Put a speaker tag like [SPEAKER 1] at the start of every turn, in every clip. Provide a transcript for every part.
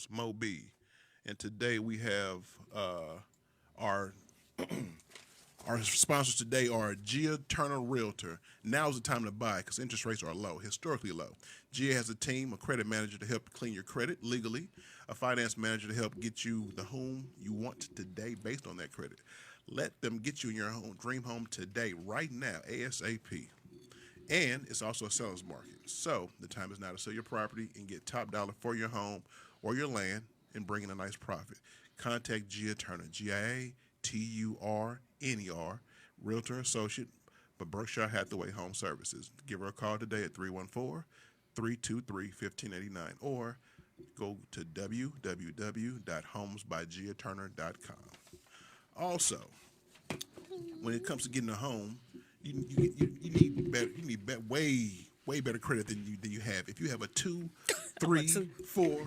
[SPEAKER 1] host, Mo B, and today we have our our sponsors today are Gia Turner Realtor. Now's the time to buy because interest rates are low, historically low. Gia has a team, a credit manager to help clean your credit legally, a finance manager to help get you the home you want today based on that credit. Let them get you in your home, dream home today, right now, ASAP. And it's also a seller's market. So the time is now to sell your property and get top dollar for your home or your land and bring in a nice profit. Contact Gia Turner, GIATURNER, Realtor Associate for Berkshire Hathaway Home Services. Give her a call today at 314-323-1589 or go to www.homesbygiaturner.com. Also, when it comes to getting a home, you need way better credit than you have. If you have a 2, 3, 4,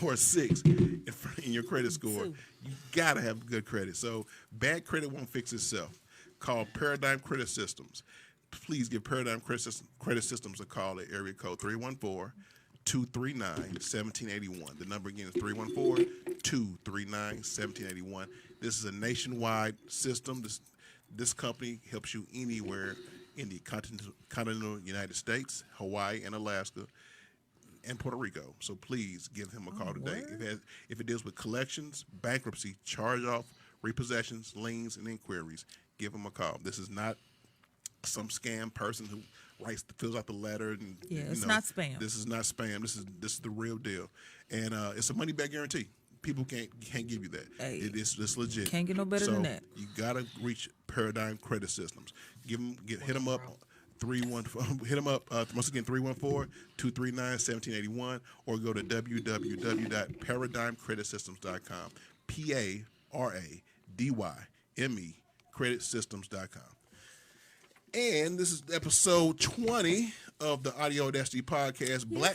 [SPEAKER 1] or a 6 in your credit score, you gotta have good credit. So bad credit won't fix itself. Call Paradigm Credit Systems. Please give Paradigm Credit Systems a call at area code 314-239-1781. The number again is 314-239-1781. This is a nationwide system. This company helps you anywhere in the continental United States, Hawaii, and Alaska, and Puerto Rico. So please give him a call today. If it deals with collections, bankruptcy, charge-off, repossessions, liens, and inquiries, give him a call. This is not some scam person who fills out the letter. And,
[SPEAKER 2] it's not spam.
[SPEAKER 1] This is not spam. This is the real deal, and it's a money back guarantee. People can't give you that.
[SPEAKER 2] Hey,
[SPEAKER 1] it's legit.
[SPEAKER 2] Can't get no better than that.
[SPEAKER 1] You gotta reach Paradigm Credit Systems. Hit them up. Hit them up once again 314-239-1781 or go to www.paradigmcreditsystems.com. PARADYME creditsystems.com. And this is episode 20 of the Audio Audacity podcast, Black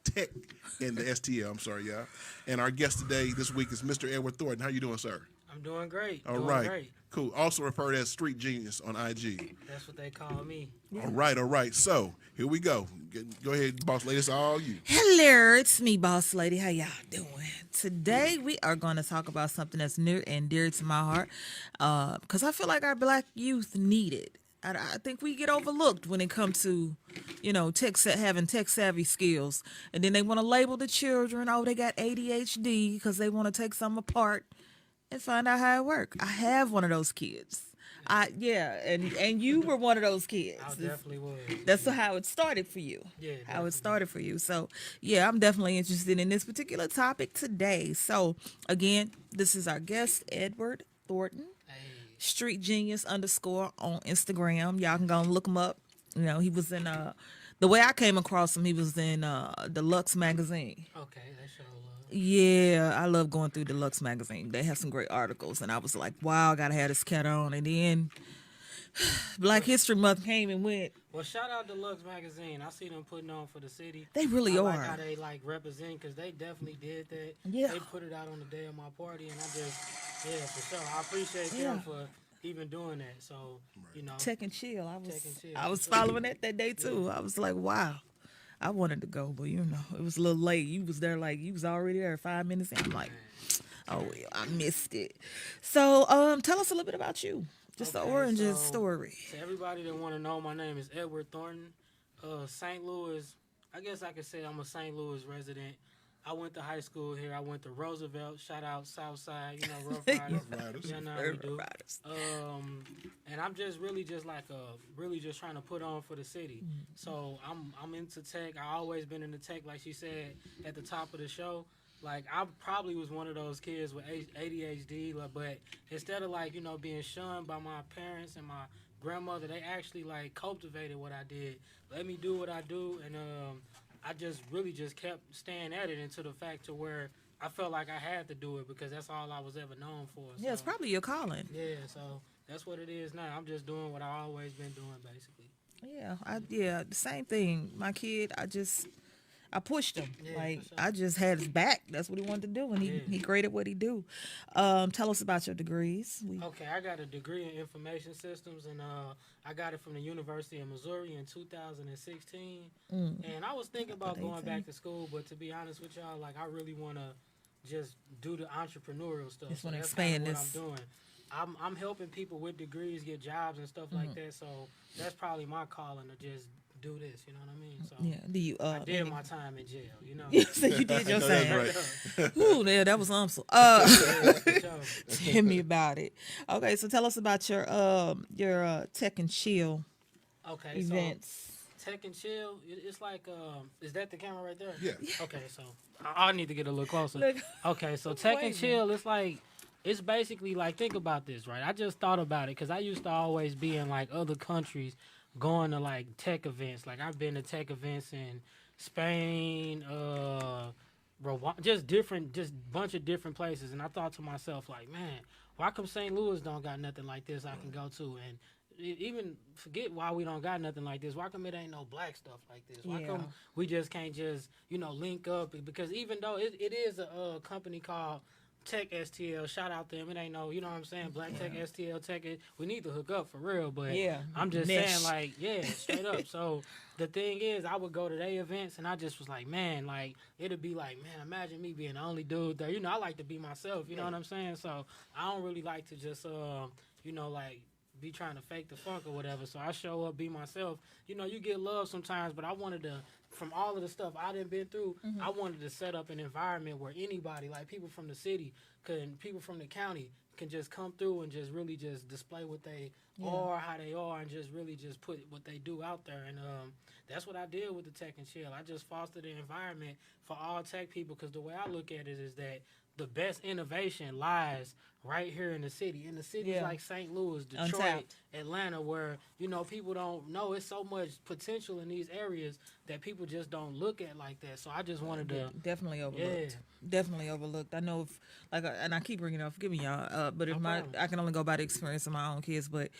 [SPEAKER 1] Tech and the STL. I'm sorry, y'all. And our guest today this week is Mr. Edward Thornton. How you doing, sir?
[SPEAKER 3] I'm doing great.
[SPEAKER 1] All right. Cool. Also referred as Street Genius on IG.
[SPEAKER 3] That's what they call me.
[SPEAKER 1] Yeah. All right. So, here we go. Go ahead, boss lady. It's all you.
[SPEAKER 2] Hello, it's me, boss lady. How y'all doing? Today, we are going to talk about something that's near and dear to my heart because I feel like our black youth need it. I think we get overlooked when it comes to, having tech-savvy skills. And then they want to label the children, they got ADHD because they want to take some apart and find out how it works. I have one of those kids. And you were one of those kids.
[SPEAKER 3] I definitely was.
[SPEAKER 2] That's how it started for you.
[SPEAKER 3] Yeah.
[SPEAKER 2] How it started for you. So, yeah, I'm definitely interested in this particular topic today. So, again, this is our guest, Edward Thornton. Street Genius _ on Instagram. Y'all can go and look him up. He was in the way I came across him, he was in Deluxe magazine.
[SPEAKER 3] Okay, that show love.
[SPEAKER 2] Yeah, I love going through Deluxe magazine. They have some great articles, and I was like, wow, I gotta have this cat on. And then Black History Month came and went.
[SPEAKER 3] Well, shout out Deluxe magazine. I see them putting on for the city.
[SPEAKER 2] They really
[SPEAKER 3] I
[SPEAKER 2] are.
[SPEAKER 3] like how they represent because they definitely did that.
[SPEAKER 2] Yeah.
[SPEAKER 3] They put it out on the day of my party, and for sure. I appreciate them for even doing that. So,
[SPEAKER 2] Tech and Chill. I was following that day too. I was like, wow. I wanted to go, but it was a little late. You was there you was already there 5 minutes, and I'm like, oh, well, I missed it. So, tell us a little bit about you. Just the origin story.
[SPEAKER 3] To everybody that want to know, my name is Edward Thornton. St. Louis, I guess I could say I'm a St. Louis resident. I went to high school here. I went to Roosevelt. Shout out Southside, Rough Riders. You know how we do. And I'm just really just trying to put on for the city. Mm-hmm. So I'm into tech. I always been into tech, like she said at the top of the show. Like, I probably was one of those kids with ADHD, but instead of being shunned by my parents and my grandmother, they actually cultivated what I did. Let me do what I do, and I just kept staying at it until the fact to where I felt like I had to do it because that's all I was ever known for. So,
[SPEAKER 2] yeah, it's probably your calling.
[SPEAKER 3] Yeah, so that's what it is now. I'm just doing what I've always been doing, basically.
[SPEAKER 2] Yeah, the same thing. My kid, I pushed him.
[SPEAKER 3] Yeah,
[SPEAKER 2] Like
[SPEAKER 3] for sure.
[SPEAKER 2] I just had his back. That's what he wanted to do, and he great at what he do. Tell us about your degrees.
[SPEAKER 3] Okay, I got a degree in information systems, and I got it from the University of Missouri in 2016. And I was thinking about going back to school, but to be honest with y'all, like I really want to just do the entrepreneurial stuff.
[SPEAKER 2] Just
[SPEAKER 3] So
[SPEAKER 2] wanna
[SPEAKER 3] that's
[SPEAKER 2] expand
[SPEAKER 3] kinda
[SPEAKER 2] this.
[SPEAKER 3] what I'm doing. I'm helping people with degrees get jobs and stuff like that. So that's probably my calling to just do this. You know what I mean? So
[SPEAKER 2] Yeah. Do you?
[SPEAKER 3] I did my time in jail. You know.
[SPEAKER 2] You said you did your
[SPEAKER 1] No,
[SPEAKER 2] thing.
[SPEAKER 1] that's right.
[SPEAKER 2] Ooh, yeah, that was awesome.
[SPEAKER 3] Yeah, for sure.
[SPEAKER 2] Tell me about it. Okay, so tell us about your tech and chill
[SPEAKER 3] Okay,
[SPEAKER 2] events.
[SPEAKER 3] so Tech and Chill, it's like, is that the camera right there?
[SPEAKER 1] Yeah.
[SPEAKER 3] Okay, so I need to get a little closer.
[SPEAKER 2] Look.
[SPEAKER 3] Okay, so Tech and
[SPEAKER 2] Wait a
[SPEAKER 3] Chill, it's like, it's basically like, think about this, right? I just thought about it because I used to always be in like other countries going to like tech events. Like I've been to tech events in Spain, Rwanda, just bunch of different places. And I thought to myself, like, man, why come St. Louis don't got nothing like this I can go to? And even forget why we don't got nothing like this. Why come it ain't no black stuff like this? Why come we just can't just, link up? Because even though it is a company called Tech STL, shout out to them. It ain't no, you know what I'm saying, Black Tech STL Tech. We need to hook up for real, but I'm just saying, like, straight up. So the thing is, I would go to their events, and I just was like, man, like, it'd be like, man, imagine me being the only dude there. I like to be myself, you know what I'm saying? So I don't really like to just, like, be trying to fake the funk or whatever. So I show up, be myself. You get love sometimes, but I wanted to, from all of the stuff I done been through, I wanted to set up an environment where anybody, like people from the city, people from the county, can just come through and just really just display what they are, how they are, and just really just put what they do out there. And that's what I did with the Tech and Chill. I just fostered an environment for all tech people, because the way I look at it is that the best innovation lies right here in the city. In the cities like St. Louis, Detroit,
[SPEAKER 2] Untapped.
[SPEAKER 3] Atlanta, where, people don't know it's so much potential in these areas that people just don't look at like that. So I just wanted to...
[SPEAKER 2] Definitely overlooked. Definitely overlooked. I know if, like, and I keep bringing it up, forgive me, y'all, but if I can only go by the experience of my own kids, but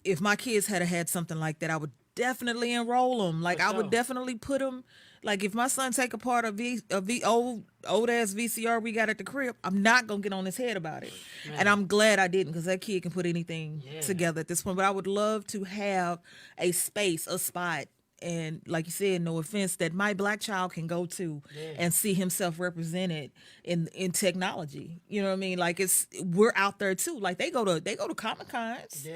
[SPEAKER 2] if my kids had something like that, I would definitely enroll them. Like, I would definitely put them, like, if my son take apart a old ass VCR we got at the crib, I'm not gonna get on his head about it. And I'm glad I didn't, because that kid can put anything together at this point. But I would love to have a space, a spot, and like you said, no offense, that my black child can go to and see himself represented in technology. You know what I mean? Like, we're out there too. Like, they go to Comic Cons,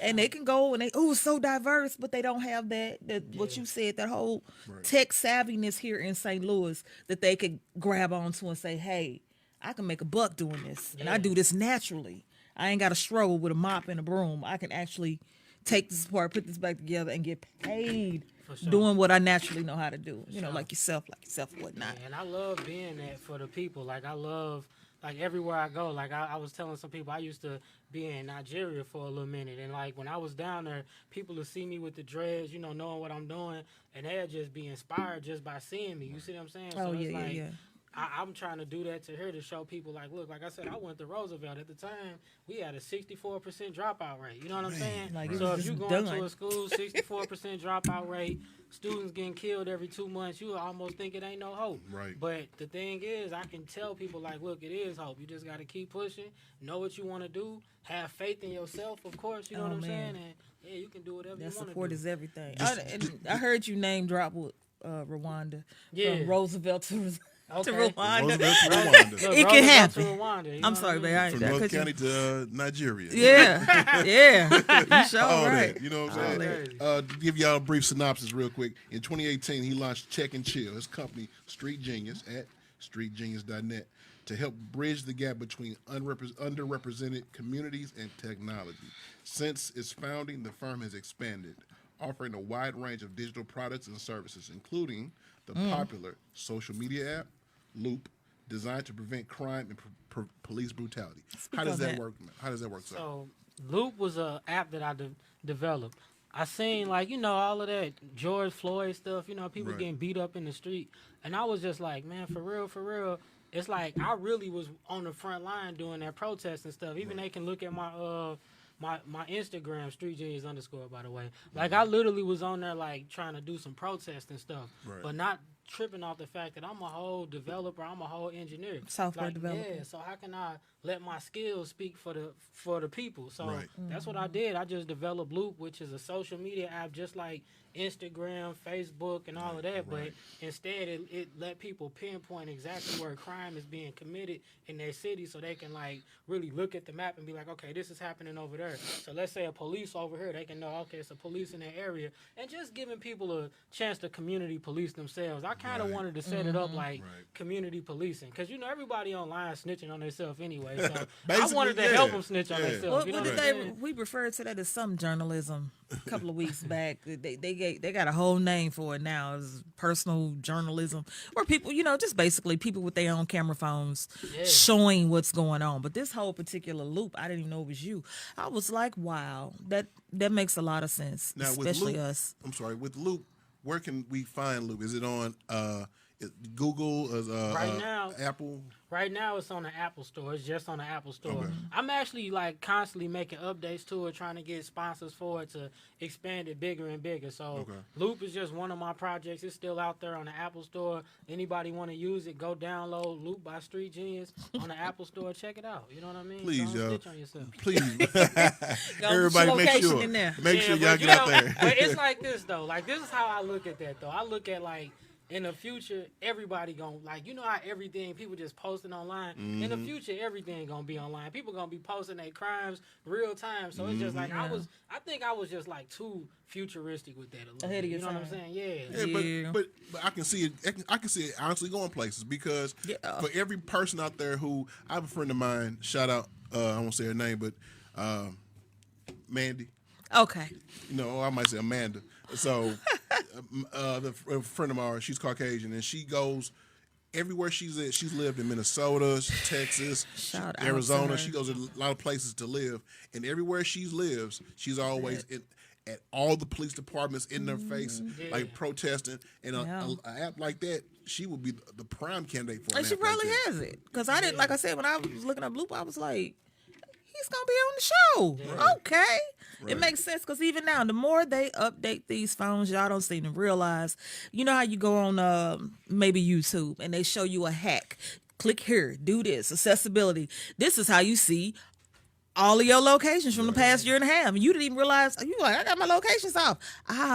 [SPEAKER 2] and they can go and it's so diverse, but they don't have that what you said, that whole tech savviness here in St. Louis that they could grab onto and say, hey, I can make a buck doing this, and I do this naturally. I ain't got to struggle with a mop and a broom. I can actually take this apart, put this back together, and get paid doing what I naturally know how to do. Like yourself, and whatnot.
[SPEAKER 3] And I love being that for the people. Like, I love, like, everywhere I go. Like, I was telling some people, I used to be in Nigeria for a little minute. And, like, when I was down there, people would see me with the dreads, knowing what I'm doing. And they'd just be inspired just by seeing me. You see what I'm saying? So it's like, I'm trying to do that to her, to show people, like, look, like I said, I went to Roosevelt. At the time, we had a 64% dropout rate. You know what I'm saying?
[SPEAKER 2] Like,
[SPEAKER 3] so if you going to a school, 64% dropout rate, students getting killed every 2 months, you almost think it ain't no hope.
[SPEAKER 1] Right.
[SPEAKER 3] But the thing is, I can tell people, like, look, it is hope. You just got to keep pushing, know what you want to do, have faith in yourself, of course, you know what I'm saying? And, you can do whatever you want to do.
[SPEAKER 2] That support is everything. I heard you name drop with Rwanda. From Roosevelt to Rwanda.
[SPEAKER 1] Roosevelt to Rwanda.
[SPEAKER 3] Look,
[SPEAKER 2] It can happen.
[SPEAKER 3] to Rwanda, you
[SPEAKER 2] I'm
[SPEAKER 3] know
[SPEAKER 2] sorry,
[SPEAKER 3] what I
[SPEAKER 2] babe.
[SPEAKER 3] mean?
[SPEAKER 1] From North County to Nigeria.
[SPEAKER 2] You sure
[SPEAKER 1] All
[SPEAKER 2] right.
[SPEAKER 1] that, you know what I'm saying? To give y'all a brief synopsis real quick, in 2018, he launched Check and Chill, his company, Street Genius, at streetgenius.net, to help bridge the gap between underrepresented communities and technology. Since its founding, the firm has expanded, offering a wide range of digital products and services, including the popular social media app, Loop, designed to prevent crime and police brutality. How does that work? How does that work, sir?
[SPEAKER 3] So, Loop was an app that I developed. I seen, like, all of that George Floyd stuff, people getting beat up in the street. And I was just like, man, for real, it's like I really was on the front line doing that protest and stuff. Even they can look at my my Instagram, @StreetGenius_, by the way. Like, I literally was on there, like, trying to do some protest and stuff. But not tripping off the fact that I'm a whole developer, I'm a whole engineer,
[SPEAKER 2] Software developer.
[SPEAKER 3] Yeah, so how can I let my skills speak for the people? So
[SPEAKER 1] Right.
[SPEAKER 3] that's what I did. I just developed Loop, which is a social media app just like Instagram, Facebook, and all of that. But instead, it let people pinpoint exactly where crime is being committed in their city, so they can like really look at the map and be like, okay, this is happening over there. So let's say a police over here, they can know, okay, it's a police in that area, and just giving people a chance to community police themselves. I kind of wanted to set it up like community policing, because everybody online snitching on themselves anyway. So I wanted to help them snitch on themselves.
[SPEAKER 2] What did they? We referred to that as some journalism a couple of weeks back. They got a whole name for it now. It's personal journalism, where people, just basically people with their own camera phones showing what's going on. But this whole particular loop, I didn't even know it was you. I was like, wow, that makes a lot of sense,
[SPEAKER 1] Now,
[SPEAKER 2] especially
[SPEAKER 1] with Loop,
[SPEAKER 2] us.
[SPEAKER 1] I'm sorry, with Loop, where can we find Loop? Is it on Google,
[SPEAKER 3] Right now,
[SPEAKER 1] Apple?
[SPEAKER 3] Right now, it's on the Apple Store. It's just on the Apple Store. Okay. I'm actually like constantly making updates to it, trying to get sponsors for it to expand it bigger and bigger. So Loop is just one of my projects. It's still out there on the Apple Store. Anybody want to use it, go download Loop by Street Genius on the Apple Store. Check it out. You know what I mean?
[SPEAKER 1] Please,
[SPEAKER 3] y'all. Stitch on yourself.
[SPEAKER 1] Please. Everybody make sure. Make sure y'all get out there.
[SPEAKER 3] But it's like this, though. Like, this is how I look at that, though. I look at, like, in the future, everybody gonna, like, how everything, people just posting online. In the future, everything gonna be online. People gonna be posting their crimes real time. So it's just like, I think I was just like too futuristic with that a little
[SPEAKER 2] ahead
[SPEAKER 3] bit.
[SPEAKER 2] of your
[SPEAKER 3] You know
[SPEAKER 2] time.
[SPEAKER 3] what I'm saying?
[SPEAKER 1] Yeah, but I can see it. I can see it honestly going places, because for every person out there who, I have a friend of mine, shout out, I won't say her name, but Mandy.
[SPEAKER 2] Okay.
[SPEAKER 1] I might say Amanda. So, a friend of ours, she's Caucasian, and she goes everywhere she's at. She's lived in Minnesota, Texas, Arizona. She goes to a lot of places to live, and everywhere she lives, she's always at all the police departments in their face, like protesting. And an app like that, she would be the prime candidate for.
[SPEAKER 2] And she probably has it, because I didn't. Like I said, when I was looking up Loop, I was like, he's gonna be on the show. Right. Okay. Right. It makes sense, because even now, the more they update these phones, y'all don't seem to realize. You know how you go on maybe YouTube and they show you a hack. Click here, do this, accessibility. This is how you see all of your locations from the past year and a half. You didn't even realize. You were like, I got my locations off.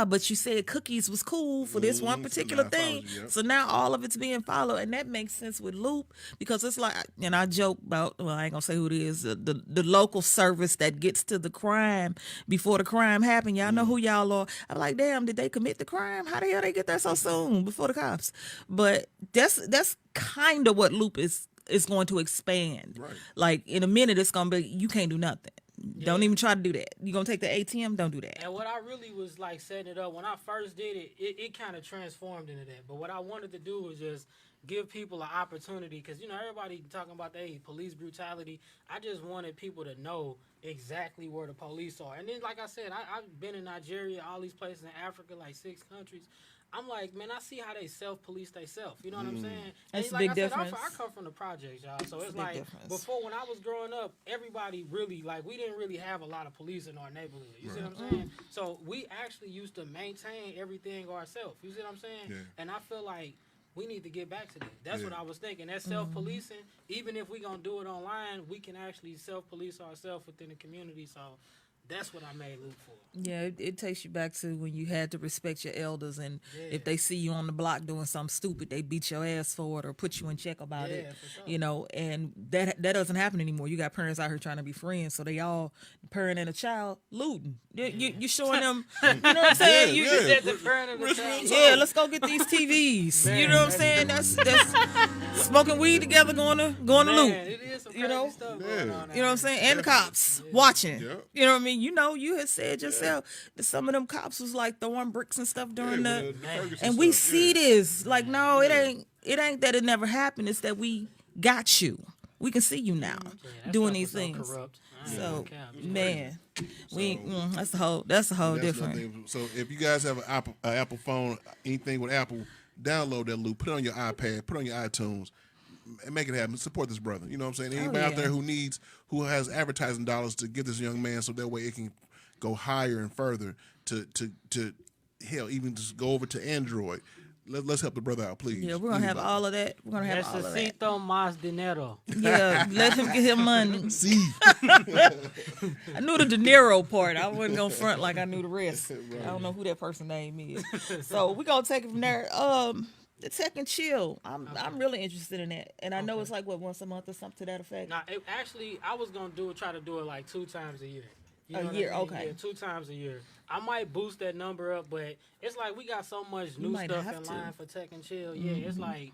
[SPEAKER 2] But you said cookies was cool for this one particular thing. So now all of it's being followed, and that makes sense with Loop, because it's like, and I joke about, well, I ain't gonna say who it is, the local service that gets to the crime before the crime happened. Y'all know who y'all are. I'm like, damn, did they commit the crime? How the hell they get there so soon before the cops? But that's kind of what Loop is going to expand. Right. Like, in a minute, it's going to be, you can't do nothing. Yeah. Don't even try to do that. You going to take the ATM? Don't do that.
[SPEAKER 3] And what I really was, like, setting it up, when I first did it, it kind of transformed into that. But what I wanted to do was just give people an opportunity, because, everybody talking about police brutality. I just wanted people to know exactly where the police are. And then, like I said, I've been in Nigeria, all these places in Africa, like 6 countries. I'm like, man, I see how they self-police themselves. You know what I'm saying?
[SPEAKER 2] That's
[SPEAKER 3] like
[SPEAKER 2] a big difference.
[SPEAKER 3] I come from the projects, y'all. So it's like, before, when I was growing up, everybody really, like, we didn't really have a lot of police in our neighborhood. You see what I'm saying? So we actually used to maintain everything ourselves. You see what I'm saying? Yeah. And I feel like we need to get back to that. That's what I was thinking. That self-policing, even if we're going to do it online, we can actually self-police ourselves within the community. So that's what I made Loop for.
[SPEAKER 2] Yeah, it takes you back to when you had to respect your elders, and if they see you on the block doing something stupid, they beat your ass for it or put you in check about it. For sure. And that doesn't happen anymore. You got parents out here trying to be friends, so they all, parent and a child, looting. You showing them, you know what I'm saying? You
[SPEAKER 3] said the parent and the child.
[SPEAKER 2] Yeah, let's go get these TVs. Man, you know what I'm saying? That's smoking weed together, going to Loot.
[SPEAKER 3] It is some crazy stuff going on.
[SPEAKER 2] You know what I'm saying? And the cops watching. Yep. You know what I mean? You had said yourself that some of them cops was like throwing bricks and stuff during and we see this. Like, no, it ain't that it never happened. It's that we got you. We can see you now doing these things. So, man, that's a whole different.
[SPEAKER 1] So if you guys have an Apple phone, anything with Apple, download that Loop, put it on your iPad, put it on your iTunes, and make it happen. Support this brother. You know what I'm saying? Anybody out there who has advertising dollars to give this young man, so that way it can go higher and further to hell, even just go over to Android. let's help the brother out, please.
[SPEAKER 2] Yeah, we're gonna have
[SPEAKER 1] Anybody.
[SPEAKER 2] all of that. We're gonna have all of that.
[SPEAKER 3] Necesito más dinero.
[SPEAKER 2] Yeah, let him get his money.
[SPEAKER 1] See,
[SPEAKER 2] I knew the De Niro part. I wasn't gonna front like I knew the rest. I don't know who that person name is. So we're gonna take it from there. The Tech and Chill. I'm really interested in that, and I know it's like once a month or something to that effect.
[SPEAKER 3] Now, actually, I was gonna try to do it like 2 times a year. You
[SPEAKER 2] A
[SPEAKER 3] know what
[SPEAKER 2] year,
[SPEAKER 3] I mean?
[SPEAKER 2] okay.
[SPEAKER 3] Yeah, 2 times a year. I might boost that number up, but it's like we got so much new
[SPEAKER 2] might
[SPEAKER 3] stuff
[SPEAKER 2] have
[SPEAKER 3] in
[SPEAKER 2] to.
[SPEAKER 3] line for Tech and Chill. Yeah, it's like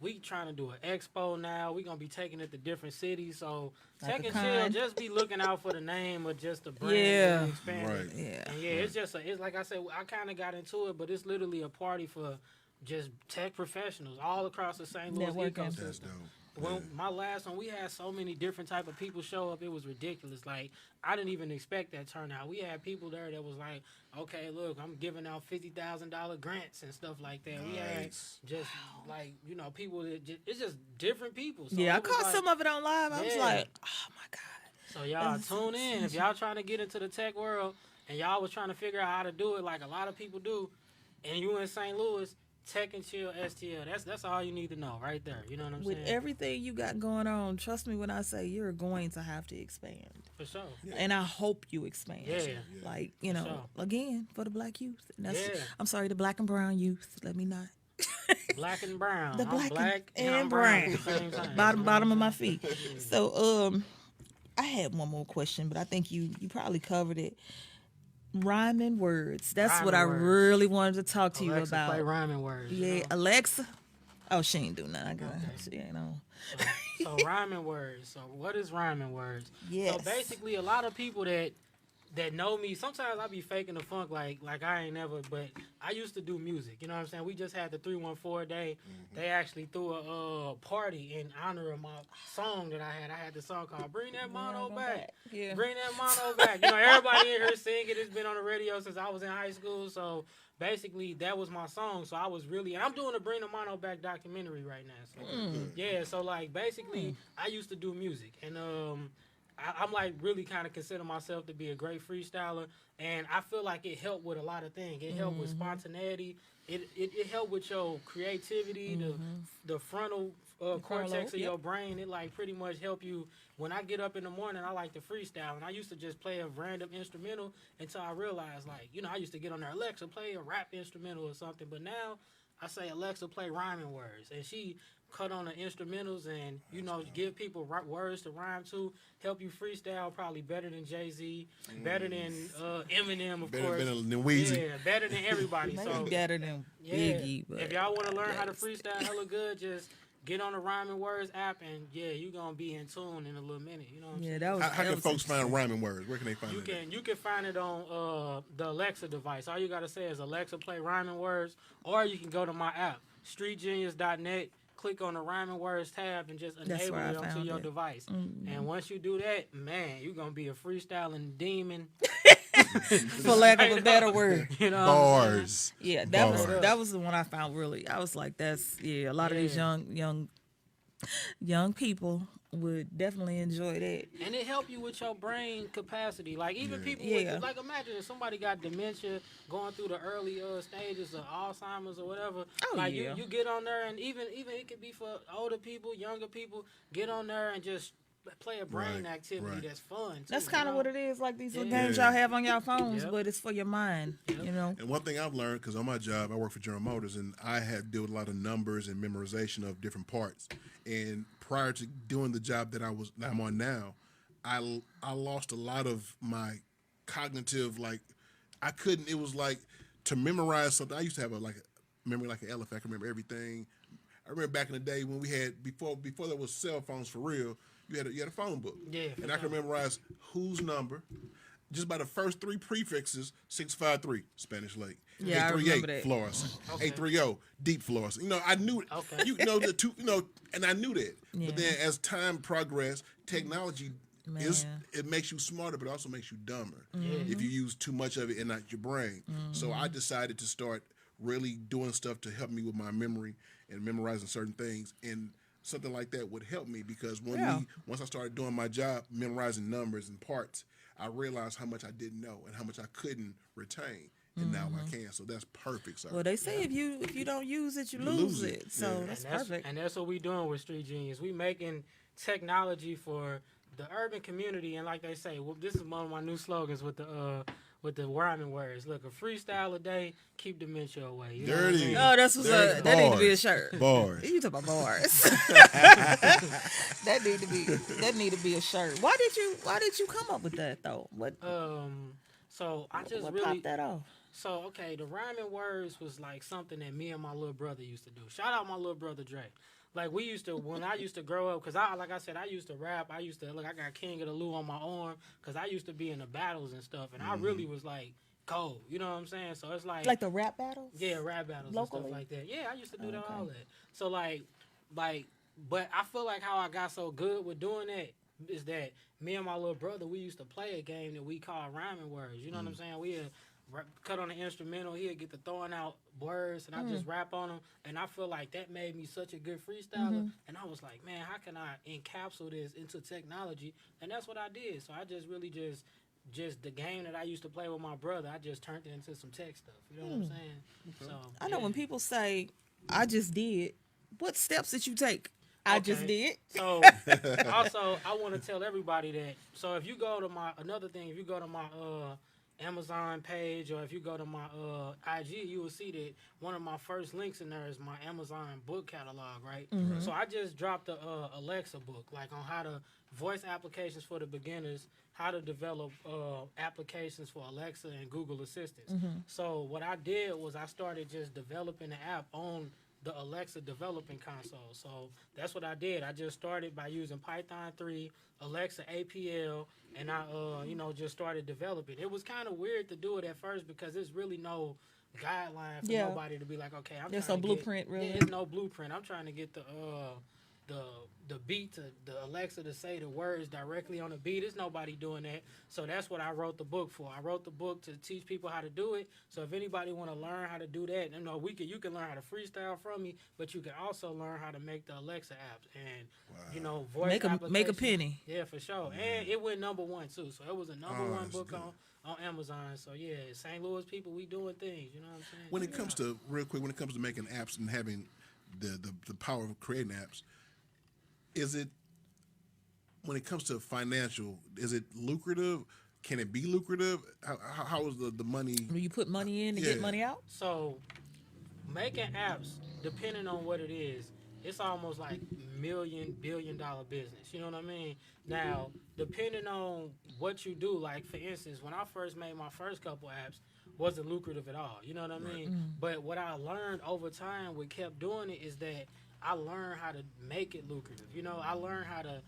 [SPEAKER 3] we trying to do an expo now. We gonna be taking it to different cities. So
[SPEAKER 2] Like
[SPEAKER 3] Tech
[SPEAKER 2] a
[SPEAKER 3] and Chill,
[SPEAKER 2] con.
[SPEAKER 3] just be looking out for the name or just the brand.
[SPEAKER 2] Yeah.
[SPEAKER 3] and expand it.
[SPEAKER 1] Right.
[SPEAKER 2] Yeah.
[SPEAKER 3] And yeah, it's just it's like I said, I kind of got into it, but it's literally a party for just tech professionals all across the St. Louis
[SPEAKER 2] Networking.
[SPEAKER 1] that's
[SPEAKER 3] ecosystem.
[SPEAKER 1] dope.
[SPEAKER 3] When my last one, we had so many different type of people show up. It was ridiculous. Like, I didn't even expect that turnout. We had people there that was like, okay, look, I'm giving out $50,000 grants and stuff like that. We had
[SPEAKER 1] Nice.
[SPEAKER 3] just like, you know, people that it's just different people. So
[SPEAKER 2] Yeah, I
[SPEAKER 3] it was
[SPEAKER 2] caught
[SPEAKER 3] like-
[SPEAKER 2] some of it on live. I was
[SPEAKER 3] Yeah.
[SPEAKER 2] like, oh my god.
[SPEAKER 3] So y'all tune in. If y'all trying to get into the tech world and y'all was trying to figure out how to do it like a lot of people do, and you in St. Louis, Tech and Chill STL. That's all you need to know right there. You know what I'm
[SPEAKER 2] With
[SPEAKER 3] saying?
[SPEAKER 2] everything you got going on, trust me when I say you're going to have to expand.
[SPEAKER 3] For sure.
[SPEAKER 2] And I hope you expand.
[SPEAKER 3] Yeah.
[SPEAKER 2] Like, you know,
[SPEAKER 3] sure.
[SPEAKER 2] again, for the black youth. And that's,
[SPEAKER 3] Yeah.
[SPEAKER 2] I'm sorry, the black and brown youth. Let me not.
[SPEAKER 3] Black and brown.
[SPEAKER 2] The
[SPEAKER 3] I'm
[SPEAKER 2] black
[SPEAKER 3] black
[SPEAKER 2] and
[SPEAKER 3] I'm
[SPEAKER 2] brown.
[SPEAKER 3] at the same time.
[SPEAKER 2] Bottom of my feet. So, I had one more question, but I think you probably covered it. Rhyming words. That's what I
[SPEAKER 3] Rhyming words.
[SPEAKER 2] really wanted to talk to you
[SPEAKER 3] Alexa,
[SPEAKER 2] about.
[SPEAKER 3] play rhyming words. you
[SPEAKER 2] Yeah,
[SPEAKER 3] know?
[SPEAKER 2] Alexa. Oh, she ain't do nothing. I got she ain't on.
[SPEAKER 3] So rhyming words. So what is rhyming words?
[SPEAKER 2] Yes.
[SPEAKER 3] So basically, a lot of people that know me, sometimes I be faking the funk like I ain't never, but I used to do music. You know what I'm saying? We just had the 314 day. They actually threw a party in honor of my song that I had. I had the song called "Bring That Mono Back."
[SPEAKER 2] Yeah.
[SPEAKER 3] Bring that mono back. You know, everybody in here singing. It's been on the radio since I was in high school. So basically, that was my song. So I was really, and I'm doing a Bring the Mono Back documentary right now. So yeah, so like basically, I used to do music, and I'm like really kind of consider myself to be a great freestyler, and I feel like it helped with a lot of things. It helped with spontaneity. It helped with your creativity, the frontal cortex of your brain. It like pretty much help you. When I get up in the morning, I like to freestyle, and I used to just play a random instrumental until I realized, like, you know, I used to get on there, Alexa, play a rap instrumental or something, but now I say, Alexa, play rhyming words, and she cut on the instrumentals and, you know, give people words to rhyme to, help you freestyle probably better than Jay-Z, better than Eminem, of course.
[SPEAKER 1] Better than Weezy.
[SPEAKER 3] Yeah, better than everybody.
[SPEAKER 2] Maybe
[SPEAKER 3] So
[SPEAKER 2] better than
[SPEAKER 3] yeah,
[SPEAKER 2] Biggie. But
[SPEAKER 3] if y'all want to learn how to freestyle hella good, just get on the Rhyming Words app, and yeah, you gonna be in tune in a little minute. You know what I'm saying?
[SPEAKER 2] that was.
[SPEAKER 1] How
[SPEAKER 2] that
[SPEAKER 1] can
[SPEAKER 2] was
[SPEAKER 1] folks find rhyming words? Where can they find it?
[SPEAKER 3] You can find it on the Alexa device. All you gotta say is Alexa play Rhyming Words, or you can go to my app, streetgenius.net. Click on the Rhyming Words tab and just
[SPEAKER 2] That's
[SPEAKER 3] enable
[SPEAKER 2] where I
[SPEAKER 3] it onto
[SPEAKER 2] found
[SPEAKER 3] your
[SPEAKER 2] it.
[SPEAKER 3] device. And once you do that, man, you're gonna be a freestyling demon.
[SPEAKER 2] for lack of a better word.
[SPEAKER 3] You know, what I'm saying?
[SPEAKER 1] Bars.
[SPEAKER 2] Yeah,
[SPEAKER 1] Bars.
[SPEAKER 2] that was the one I found really. I was like, that's a lot of these young people would definitely enjoy that.
[SPEAKER 3] And it help you with your brain capacity. Like even people,
[SPEAKER 2] Yeah.
[SPEAKER 3] with, like imagine if somebody got dementia, going through the early stages of Alzheimer's or whatever.
[SPEAKER 2] Oh,
[SPEAKER 3] like
[SPEAKER 2] yeah.
[SPEAKER 3] you get on there, and even it could be for older people, younger people. Get on there and just play a brain
[SPEAKER 1] Right,
[SPEAKER 3] activity
[SPEAKER 1] right.
[SPEAKER 3] that's fun. Too,
[SPEAKER 2] That's
[SPEAKER 3] you
[SPEAKER 2] kind of
[SPEAKER 3] know?
[SPEAKER 2] what it is. Like these little
[SPEAKER 3] Yeah.
[SPEAKER 2] games y'all have on your phones,
[SPEAKER 3] Yep.
[SPEAKER 2] but it's for your mind. You know.
[SPEAKER 1] And one thing I've learned, because on my job, I work for General Motors, and I had to deal with a lot of numbers and memorization of different parts. And prior to doing the job that I'm on now, I lost a lot of my cognitive, like, I couldn't, it was like, to memorize something, I used to have a memory like an elephant. I can remember everything. I remember back in the day when we had, before there was cell phones for real, you had a phone book.
[SPEAKER 3] Yeah, for
[SPEAKER 1] and I can
[SPEAKER 3] sure.
[SPEAKER 1] memorize whose number, just by the first three prefixes, 653, Spanish Lake.
[SPEAKER 2] Yeah, I remember that.
[SPEAKER 1] 838, Florissant.
[SPEAKER 3] Okay.
[SPEAKER 1] 830, Deep Florissant. You know, I knew it.
[SPEAKER 3] Okay.
[SPEAKER 1] You know, the two, you know, and I knew that. But then as time progressed, technology it makes you smarter, but it also makes you dumber if you use too much of it and not your brain. So I decided to start really doing stuff to help me with my memory and memorizing certain things. And something like that would help me because once I started doing my job, memorizing numbers and parts, I realized how much I didn't know and how much I couldn't retain. and now I can. So that's perfect, sir.
[SPEAKER 2] Well, they say if you don't use it, you lose it. So
[SPEAKER 1] Yeah.
[SPEAKER 2] that's
[SPEAKER 3] And
[SPEAKER 2] perfect.
[SPEAKER 3] And that's what we doing with Street Genius. We making technology for the urban community, and like they say, well, this is one of my new slogans with the rhyming words. Look, a freestyle a day, keep dementia away. You know
[SPEAKER 1] There
[SPEAKER 3] what
[SPEAKER 1] it
[SPEAKER 3] I mean?
[SPEAKER 1] is.
[SPEAKER 2] Oh, that's what's
[SPEAKER 1] There it
[SPEAKER 2] up.
[SPEAKER 1] is.
[SPEAKER 2] That need to be a
[SPEAKER 1] Bars.
[SPEAKER 2] shirt.
[SPEAKER 1] Bars.
[SPEAKER 2] You talking about bars? that need to be a shirt. Why did you come up with that though?
[SPEAKER 3] So I just
[SPEAKER 2] What
[SPEAKER 3] really
[SPEAKER 2] popped that off?
[SPEAKER 3] So okay, the rhyming words was like something that me and my little brother used to do. Shout out my little brother Dre. Like we used to, when I used to grow up, cause like I said, I used to rap. I got King of the Lou on my arm, cause I used to be in the battles and stuff, and I really was like cold. You know what I'm saying? So it's like
[SPEAKER 2] The rap battles?
[SPEAKER 3] yeah, rap battles
[SPEAKER 2] Locally?
[SPEAKER 3] and stuff like that. Yeah, I used to do all that. So like, but I feel like how I got so good with doing that is that me and my little brother, we used to play a game that we call rhyming words. You know what I'm saying? We'd cut on the instrumental, he'd get to throwing out words, and I just rap on them. And I feel like that made me such a good freestyler. And I was like, man, how can I encapsulate this into technology? And that's what I did. So I just really just the game that I used to play with my brother, I just turned it into some tech stuff. You know what I'm saying? So
[SPEAKER 2] I know when people say, "I just did," what steps did you take? I just did.
[SPEAKER 3] So also, I want to tell everybody that. So if you go to if you go to my Amazon page, or if you go to my IG, you will see that one of my first links in there is my Amazon book catalog, right? So I just dropped the Alexa book, like on how to voice applications for the beginners, how to develop applications for Alexa and Google Assistants. So what I did was I started just developing the app on the Alexa developing console. So that's what I did. I just started by using Python 3, Alexa APL, and I just started developing. It was kind of weird to do it at first because there's really no guideline for nobody to be like, okay,
[SPEAKER 2] There's no blueprint, really.
[SPEAKER 3] Yeah, there's no blueprint. I'm trying to get the beat to the Alexa to say the words directly on the beat. There's nobody doing that. So that's what I wrote the book for. I wrote the book to teach people how to do it. So if anybody want to learn how to do that, you can learn how to freestyle from me, but you can also learn how to make the Alexa apps and voice
[SPEAKER 2] Make a
[SPEAKER 3] applications.
[SPEAKER 2] penny.
[SPEAKER 3] Yeah, for sure. And it went number one too. So it was a number one book on Amazon. So yeah, St. Louis people, we doing things. You know what I'm saying?
[SPEAKER 1] When it comes to when it comes to making apps and having the power of creating apps, is it, when it comes to financial, is it lucrative? Can it be lucrative? How is the money?
[SPEAKER 2] Do you put money in to get money out?
[SPEAKER 3] So making apps, depending on what it is, it's almost like billion-dollar business. You know what I mean? Now, depending on what you do, like for instance, when I first made my first couple apps, wasn't lucrative at all. You know what I mean? But what I learned over time, we kept doing it, is that I learned how to make it lucrative. I learned how to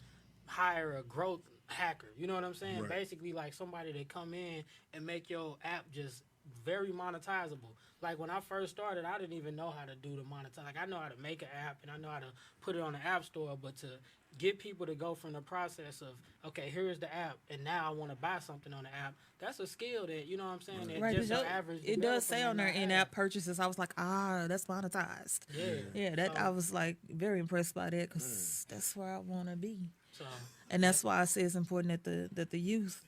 [SPEAKER 3] hire a growth hacker. You know what I'm saying?
[SPEAKER 1] Right.
[SPEAKER 3] Basically, like somebody that come in and make your app just very monetizable. Like when I first started, I didn't even know how to do the monetize. Like I know how to make an app and I know how to put it on the app store, but to get people to go from the process of, okay, here's the app, and now I want to buy something on the app, that's a skill that, you know what I'm saying, that
[SPEAKER 2] Right,
[SPEAKER 3] just an average
[SPEAKER 2] it does
[SPEAKER 3] developer
[SPEAKER 2] say
[SPEAKER 3] may
[SPEAKER 2] on there
[SPEAKER 3] not
[SPEAKER 2] in-app
[SPEAKER 3] have.
[SPEAKER 2] purchases. I was like, that's monetized.
[SPEAKER 3] Yeah.
[SPEAKER 2] I was like very impressed by that because that's where I want to be.
[SPEAKER 3] So,
[SPEAKER 2] And that's why I say it's important that the youth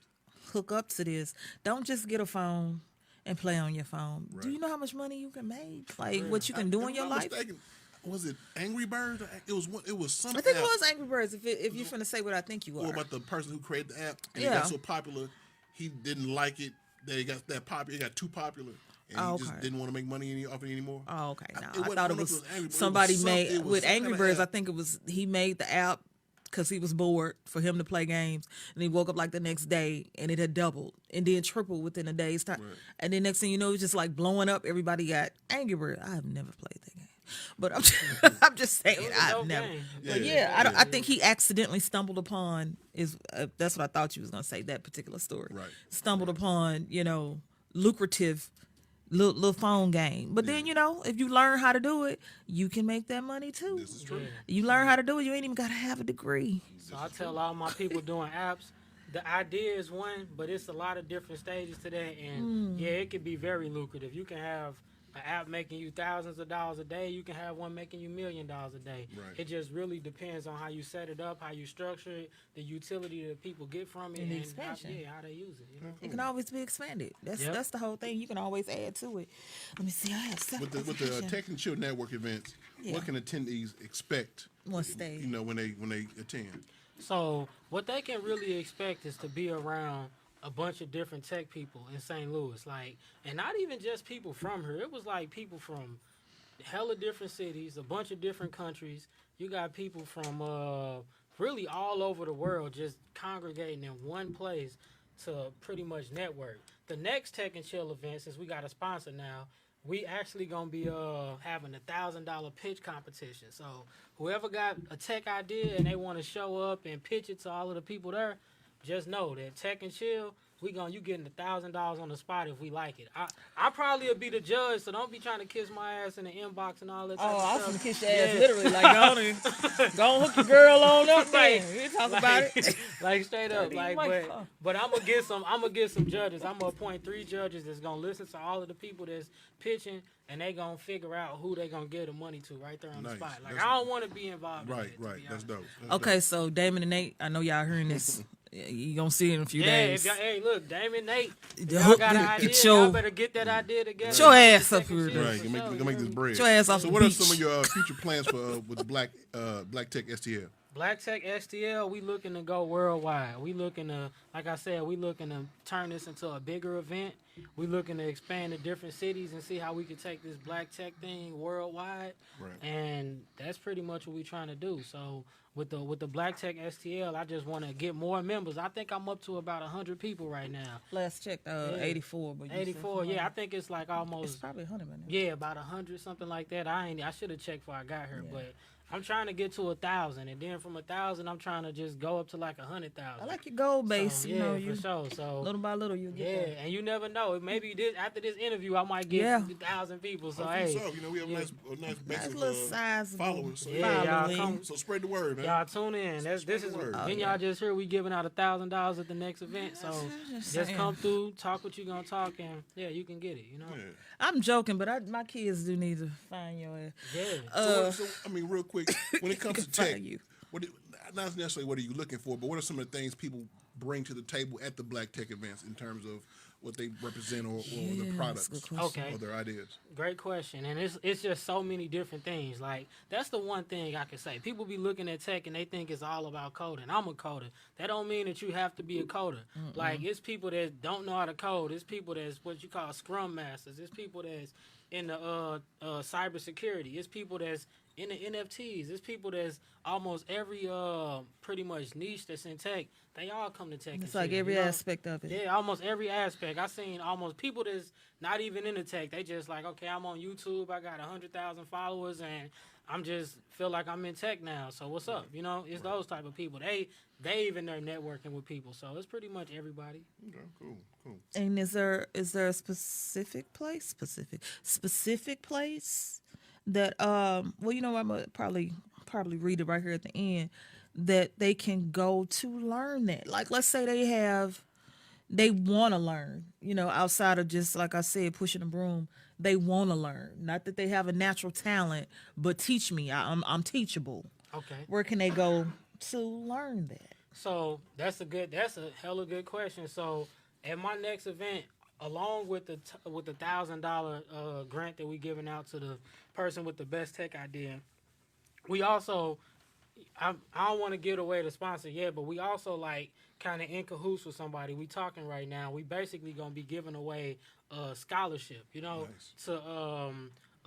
[SPEAKER 2] hook up to this. Don't just get a phone and play on your phone.
[SPEAKER 1] Right.
[SPEAKER 2] Do you know how much money you can make? Like what you can do in your life?
[SPEAKER 1] Mistaken, was it Angry Birds? It was some
[SPEAKER 2] I think
[SPEAKER 1] app.
[SPEAKER 2] it was Angry Birds. If you're finna say what I think you are.
[SPEAKER 1] Well, about the person who created the app, and
[SPEAKER 2] Yeah.
[SPEAKER 1] it got so popular, he didn't like it. That it got that popular. It got too popular, and he just didn't want to make money off it anymore.
[SPEAKER 2] Oh, okay. No,
[SPEAKER 1] It
[SPEAKER 2] I
[SPEAKER 1] wasn't-
[SPEAKER 2] thought
[SPEAKER 1] I
[SPEAKER 2] it
[SPEAKER 1] don't know if
[SPEAKER 2] was
[SPEAKER 1] Angry Birds,
[SPEAKER 2] somebody
[SPEAKER 1] it was
[SPEAKER 2] made
[SPEAKER 1] some
[SPEAKER 2] with Angry
[SPEAKER 1] kind of
[SPEAKER 2] Birds. I
[SPEAKER 1] app.
[SPEAKER 2] think it was he made the app because he was bored for him to play games, and he woke up like the next day and it had doubled and then tripled within a day's time.
[SPEAKER 1] Right.
[SPEAKER 2] And then next thing you know, it's just like blowing up. Everybody got Angry Birds. I have never played that game, but I'm just saying
[SPEAKER 3] it was a
[SPEAKER 2] I've
[SPEAKER 3] dope
[SPEAKER 2] never.
[SPEAKER 3] game.
[SPEAKER 2] But I think he accidentally stumbled upon that's what I thought you was gonna say, that particular story.
[SPEAKER 1] Right.
[SPEAKER 2] Stumbled upon lucrative little phone game. But then if you learn how to do it, you can make that money too.
[SPEAKER 1] This is true.
[SPEAKER 2] You learn how to do it, you ain't even gotta have a degree.
[SPEAKER 3] So I tell all my people doing apps, the idea is one, but it's a lot of different stages to that, and it can be very lucrative. You can have an app making you thousands of dollars a day. You can have one making you $1 million a day.
[SPEAKER 1] Right.
[SPEAKER 3] It just really depends on how you set it up, how you structure it, the utility that people get from it,
[SPEAKER 2] And the
[SPEAKER 3] how,
[SPEAKER 2] expansion.
[SPEAKER 3] how they use it. You know?
[SPEAKER 2] It can always be expanded. That's
[SPEAKER 3] Yep.
[SPEAKER 2] that's the whole thing. You can always add to it. Let me see. I have
[SPEAKER 1] With the Tech and Chill Network events,
[SPEAKER 2] Yeah.
[SPEAKER 1] what can attendees expect?
[SPEAKER 2] Once they-
[SPEAKER 1] you know, when they attend.
[SPEAKER 3] So what they can really expect is to be around a bunch of different tech people in St. Louis, like, and not even just people from here. It was like people from hella different cities, a bunch of different countries. You got people from really all over the world just congregating in one place to pretty much network. The next Tech and Chill event, since we got a sponsor now, we actually gonna be having a $1,000 pitch competition. So whoever got a tech idea and they want to show up and pitch it to all of the people there, just know that Tech and Chill, you getting $1,000 on the spot if we like it. I probably will be the judge, so don't be trying to kiss my ass in the inbox and all that.
[SPEAKER 2] Oh, I was
[SPEAKER 3] type
[SPEAKER 2] gonna
[SPEAKER 3] of
[SPEAKER 2] kiss
[SPEAKER 3] stuff.
[SPEAKER 2] your ass
[SPEAKER 3] Yeah.
[SPEAKER 2] literally. Like, go on, hook your girl on up there. We talk about it.
[SPEAKER 3] Like straight up,
[SPEAKER 2] Dirty
[SPEAKER 3] like,
[SPEAKER 2] wife,
[SPEAKER 3] but I'm gonna get some judges. I'm gonna appoint 3 judges that's gonna listen to all of the people that's pitching, and they gonna figure out who they gonna give the money to right there on the
[SPEAKER 1] Nice.
[SPEAKER 3] spot. Like,
[SPEAKER 1] That's-
[SPEAKER 3] I don't want to be involved.
[SPEAKER 1] Right,
[SPEAKER 3] in that, to
[SPEAKER 1] right.
[SPEAKER 3] be
[SPEAKER 1] That's
[SPEAKER 3] honest.
[SPEAKER 1] dope. That's
[SPEAKER 2] Okay,
[SPEAKER 1] dope.
[SPEAKER 2] so Damon and Nate, I know y'all hearing this. You gonna see it in a few
[SPEAKER 3] Yeah,
[SPEAKER 2] days.
[SPEAKER 3] hey, look, Damon, Nate,
[SPEAKER 2] The
[SPEAKER 3] y'all
[SPEAKER 2] hook-
[SPEAKER 3] got an
[SPEAKER 2] get
[SPEAKER 3] idea.
[SPEAKER 2] your-
[SPEAKER 3] Y'all better get that idea together.
[SPEAKER 2] Get your ass up
[SPEAKER 3] Second
[SPEAKER 2] here.
[SPEAKER 3] shift,
[SPEAKER 1] Right,
[SPEAKER 3] for
[SPEAKER 1] can make,
[SPEAKER 3] sure,
[SPEAKER 1] can
[SPEAKER 3] you
[SPEAKER 1] make
[SPEAKER 3] heard
[SPEAKER 1] this
[SPEAKER 3] me?
[SPEAKER 1] bread.
[SPEAKER 2] Get your ass off
[SPEAKER 1] So
[SPEAKER 2] the
[SPEAKER 1] what are
[SPEAKER 2] beach.
[SPEAKER 1] some of your future plans for with the Black Tech STL?
[SPEAKER 3] Black Tech STL, we looking to go worldwide. We looking to, like I said, we looking to turn this into a bigger event. We looking to expand to different cities and see how we can take this Black Tech thing worldwide.
[SPEAKER 1] Right.
[SPEAKER 3] And that's pretty much what we're trying to do. So with the Black Tech STL, I just want to get more members. I think I'm up to about 100 people right now.
[SPEAKER 2] Last check, 84. But you said
[SPEAKER 3] 84, yeah, I think it's like
[SPEAKER 2] It's
[SPEAKER 3] almost,
[SPEAKER 2] probably 100 minutes.
[SPEAKER 3] yeah, about 100, something like that. I should have checked before I got here,
[SPEAKER 2] Yeah.
[SPEAKER 3] but I'm trying to get to 1,000, and then from 1,000, I'm trying to just go up to like 100,000.
[SPEAKER 2] I like your goal base.
[SPEAKER 3] So,
[SPEAKER 2] you
[SPEAKER 3] yeah,
[SPEAKER 2] know,
[SPEAKER 3] for
[SPEAKER 2] you
[SPEAKER 3] sure. So
[SPEAKER 2] little by little you get
[SPEAKER 3] yeah,
[SPEAKER 2] there.
[SPEAKER 3] and you never know. Maybe after this interview, I might get
[SPEAKER 2] Yeah.
[SPEAKER 3] 1,000 people. So
[SPEAKER 1] Hopefully
[SPEAKER 3] hey,
[SPEAKER 1] so. You know, we have
[SPEAKER 3] yeah.
[SPEAKER 1] a nice base
[SPEAKER 2] Nice
[SPEAKER 1] of
[SPEAKER 2] little size
[SPEAKER 1] followers. So,
[SPEAKER 3] Yeah, y'all
[SPEAKER 2] following.
[SPEAKER 3] come-
[SPEAKER 1] so spread the word, man.
[SPEAKER 3] y'all tune in. This
[SPEAKER 1] Spread
[SPEAKER 3] is
[SPEAKER 1] the word.
[SPEAKER 3] then y'all just hear we giving out $1,000 at the next event. So
[SPEAKER 2] Just
[SPEAKER 3] just
[SPEAKER 2] saying.
[SPEAKER 3] come through, talk what you gonna talk, and yeah, you can get it. You know.
[SPEAKER 1] Yeah.
[SPEAKER 2] I'm joking, but my kids do need to find your ass.
[SPEAKER 3] Yeah.
[SPEAKER 1] So, I mean, real quick, when it comes to
[SPEAKER 2] Find
[SPEAKER 1] tech,
[SPEAKER 2] you.
[SPEAKER 1] not necessarily what are you looking for, but what are some of the things people bring to the table at the Black Tech events in terms of what they represent or
[SPEAKER 2] Yeah,
[SPEAKER 1] the
[SPEAKER 2] that's
[SPEAKER 1] products
[SPEAKER 2] a good question.
[SPEAKER 3] Okay.
[SPEAKER 1] or their ideas?
[SPEAKER 3] Great question, and it's just so many different things. Like that's the one thing I can say. People be looking at tech and they think it's all about coding. I'm a coder. That don't mean that you have to be a coder. Like it's people that don't know how to code. It's people that's what you call scrum masters. It's people that's in the cybersecurity. It's people that's in the NFTs. It's people that's almost every pretty much niche that's in tech. They all come to tech.
[SPEAKER 2] It's
[SPEAKER 3] and
[SPEAKER 2] like
[SPEAKER 3] shit,
[SPEAKER 2] every
[SPEAKER 3] you know?
[SPEAKER 2] aspect of it.
[SPEAKER 3] Yeah, almost every aspect. I seen almost people that's not even into tech. They just like, okay, I'm on YouTube. I got 100,000 followers, and I'm just feel like I'm in tech now. So what's up? You know, it's those type of people. They even there networking with people. So it's pretty much everybody.
[SPEAKER 1] Okay, cool.
[SPEAKER 2] And is there a specific place that well, you know, I'm gonna probably read it right here at the end, that they can go to learn that. Like let's say they want to learn, you know, outside of just like I said pushing a broom. They want to learn. Not that they have a natural talent, but teach me. I'm teachable.
[SPEAKER 3] Okay.
[SPEAKER 2] Where can they go to learn that?
[SPEAKER 3] So that's a hella good question. So at my next event, along with the $1,000 grant that we giving out to the person with the best tech idea, we also I don't want to give away the sponsor yet, but we also like kind of in cahoots with somebody. We talking right now. We basically gonna be giving away a scholarship, you know, to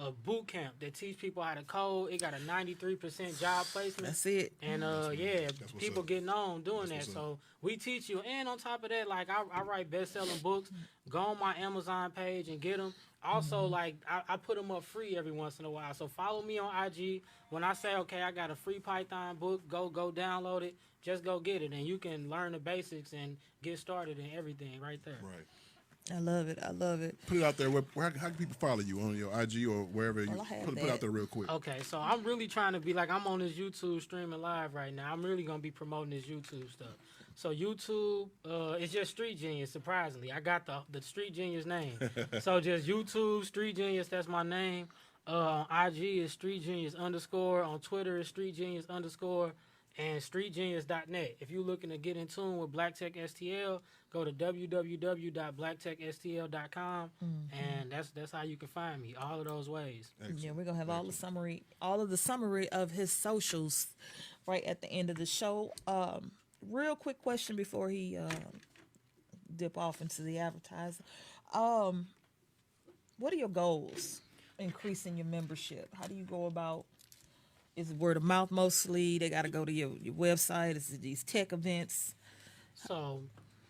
[SPEAKER 3] a boot camp that teach people how to code. It got a 93% job placement.
[SPEAKER 2] That's it.
[SPEAKER 3] And
[SPEAKER 1] what's
[SPEAKER 3] people
[SPEAKER 1] up.
[SPEAKER 3] getting on doing that.
[SPEAKER 1] what's up.
[SPEAKER 3] So we teach you. And on top of that, like I write best-selling books. Go on my Amazon page and get them. Also, like I put them up free every once in a while. So follow me on IG. When I say, okay, I got a free Python book, go download it. Just go get it, and you can learn the basics and get started and everything right there.
[SPEAKER 1] Right.
[SPEAKER 2] I love it. I love it.
[SPEAKER 1] Put it out there. How can people follow you on your IG or wherever?
[SPEAKER 2] Well, I have
[SPEAKER 1] Put it
[SPEAKER 2] that.
[SPEAKER 1] out there real quick.
[SPEAKER 3] Okay, so I'm really trying to be like I'm on this YouTube streaming live right now. I'm really gonna be promoting this YouTube stuff. So YouTube, it's just Street Genius. Surprisingly, I got the Street Genius name. So just YouTube Street Genius. That's my name. On IG is Street Genius _ On Twitter is Street Genius _ and StreetGenius.net. If you're looking to get in tune with Black Tech STL, go to www.blacktechstl.com, and that's how you can find me. All of those ways.
[SPEAKER 1] Excellent.
[SPEAKER 2] Yeah, we're gonna have all of the summary of his socials right at the end of the show. Real quick question before he dip off into the advertising. What are your goals? Increasing your membership. How do you go about? Is it word of mouth mostly? They got to go to your website. Is it these tech events?
[SPEAKER 3] So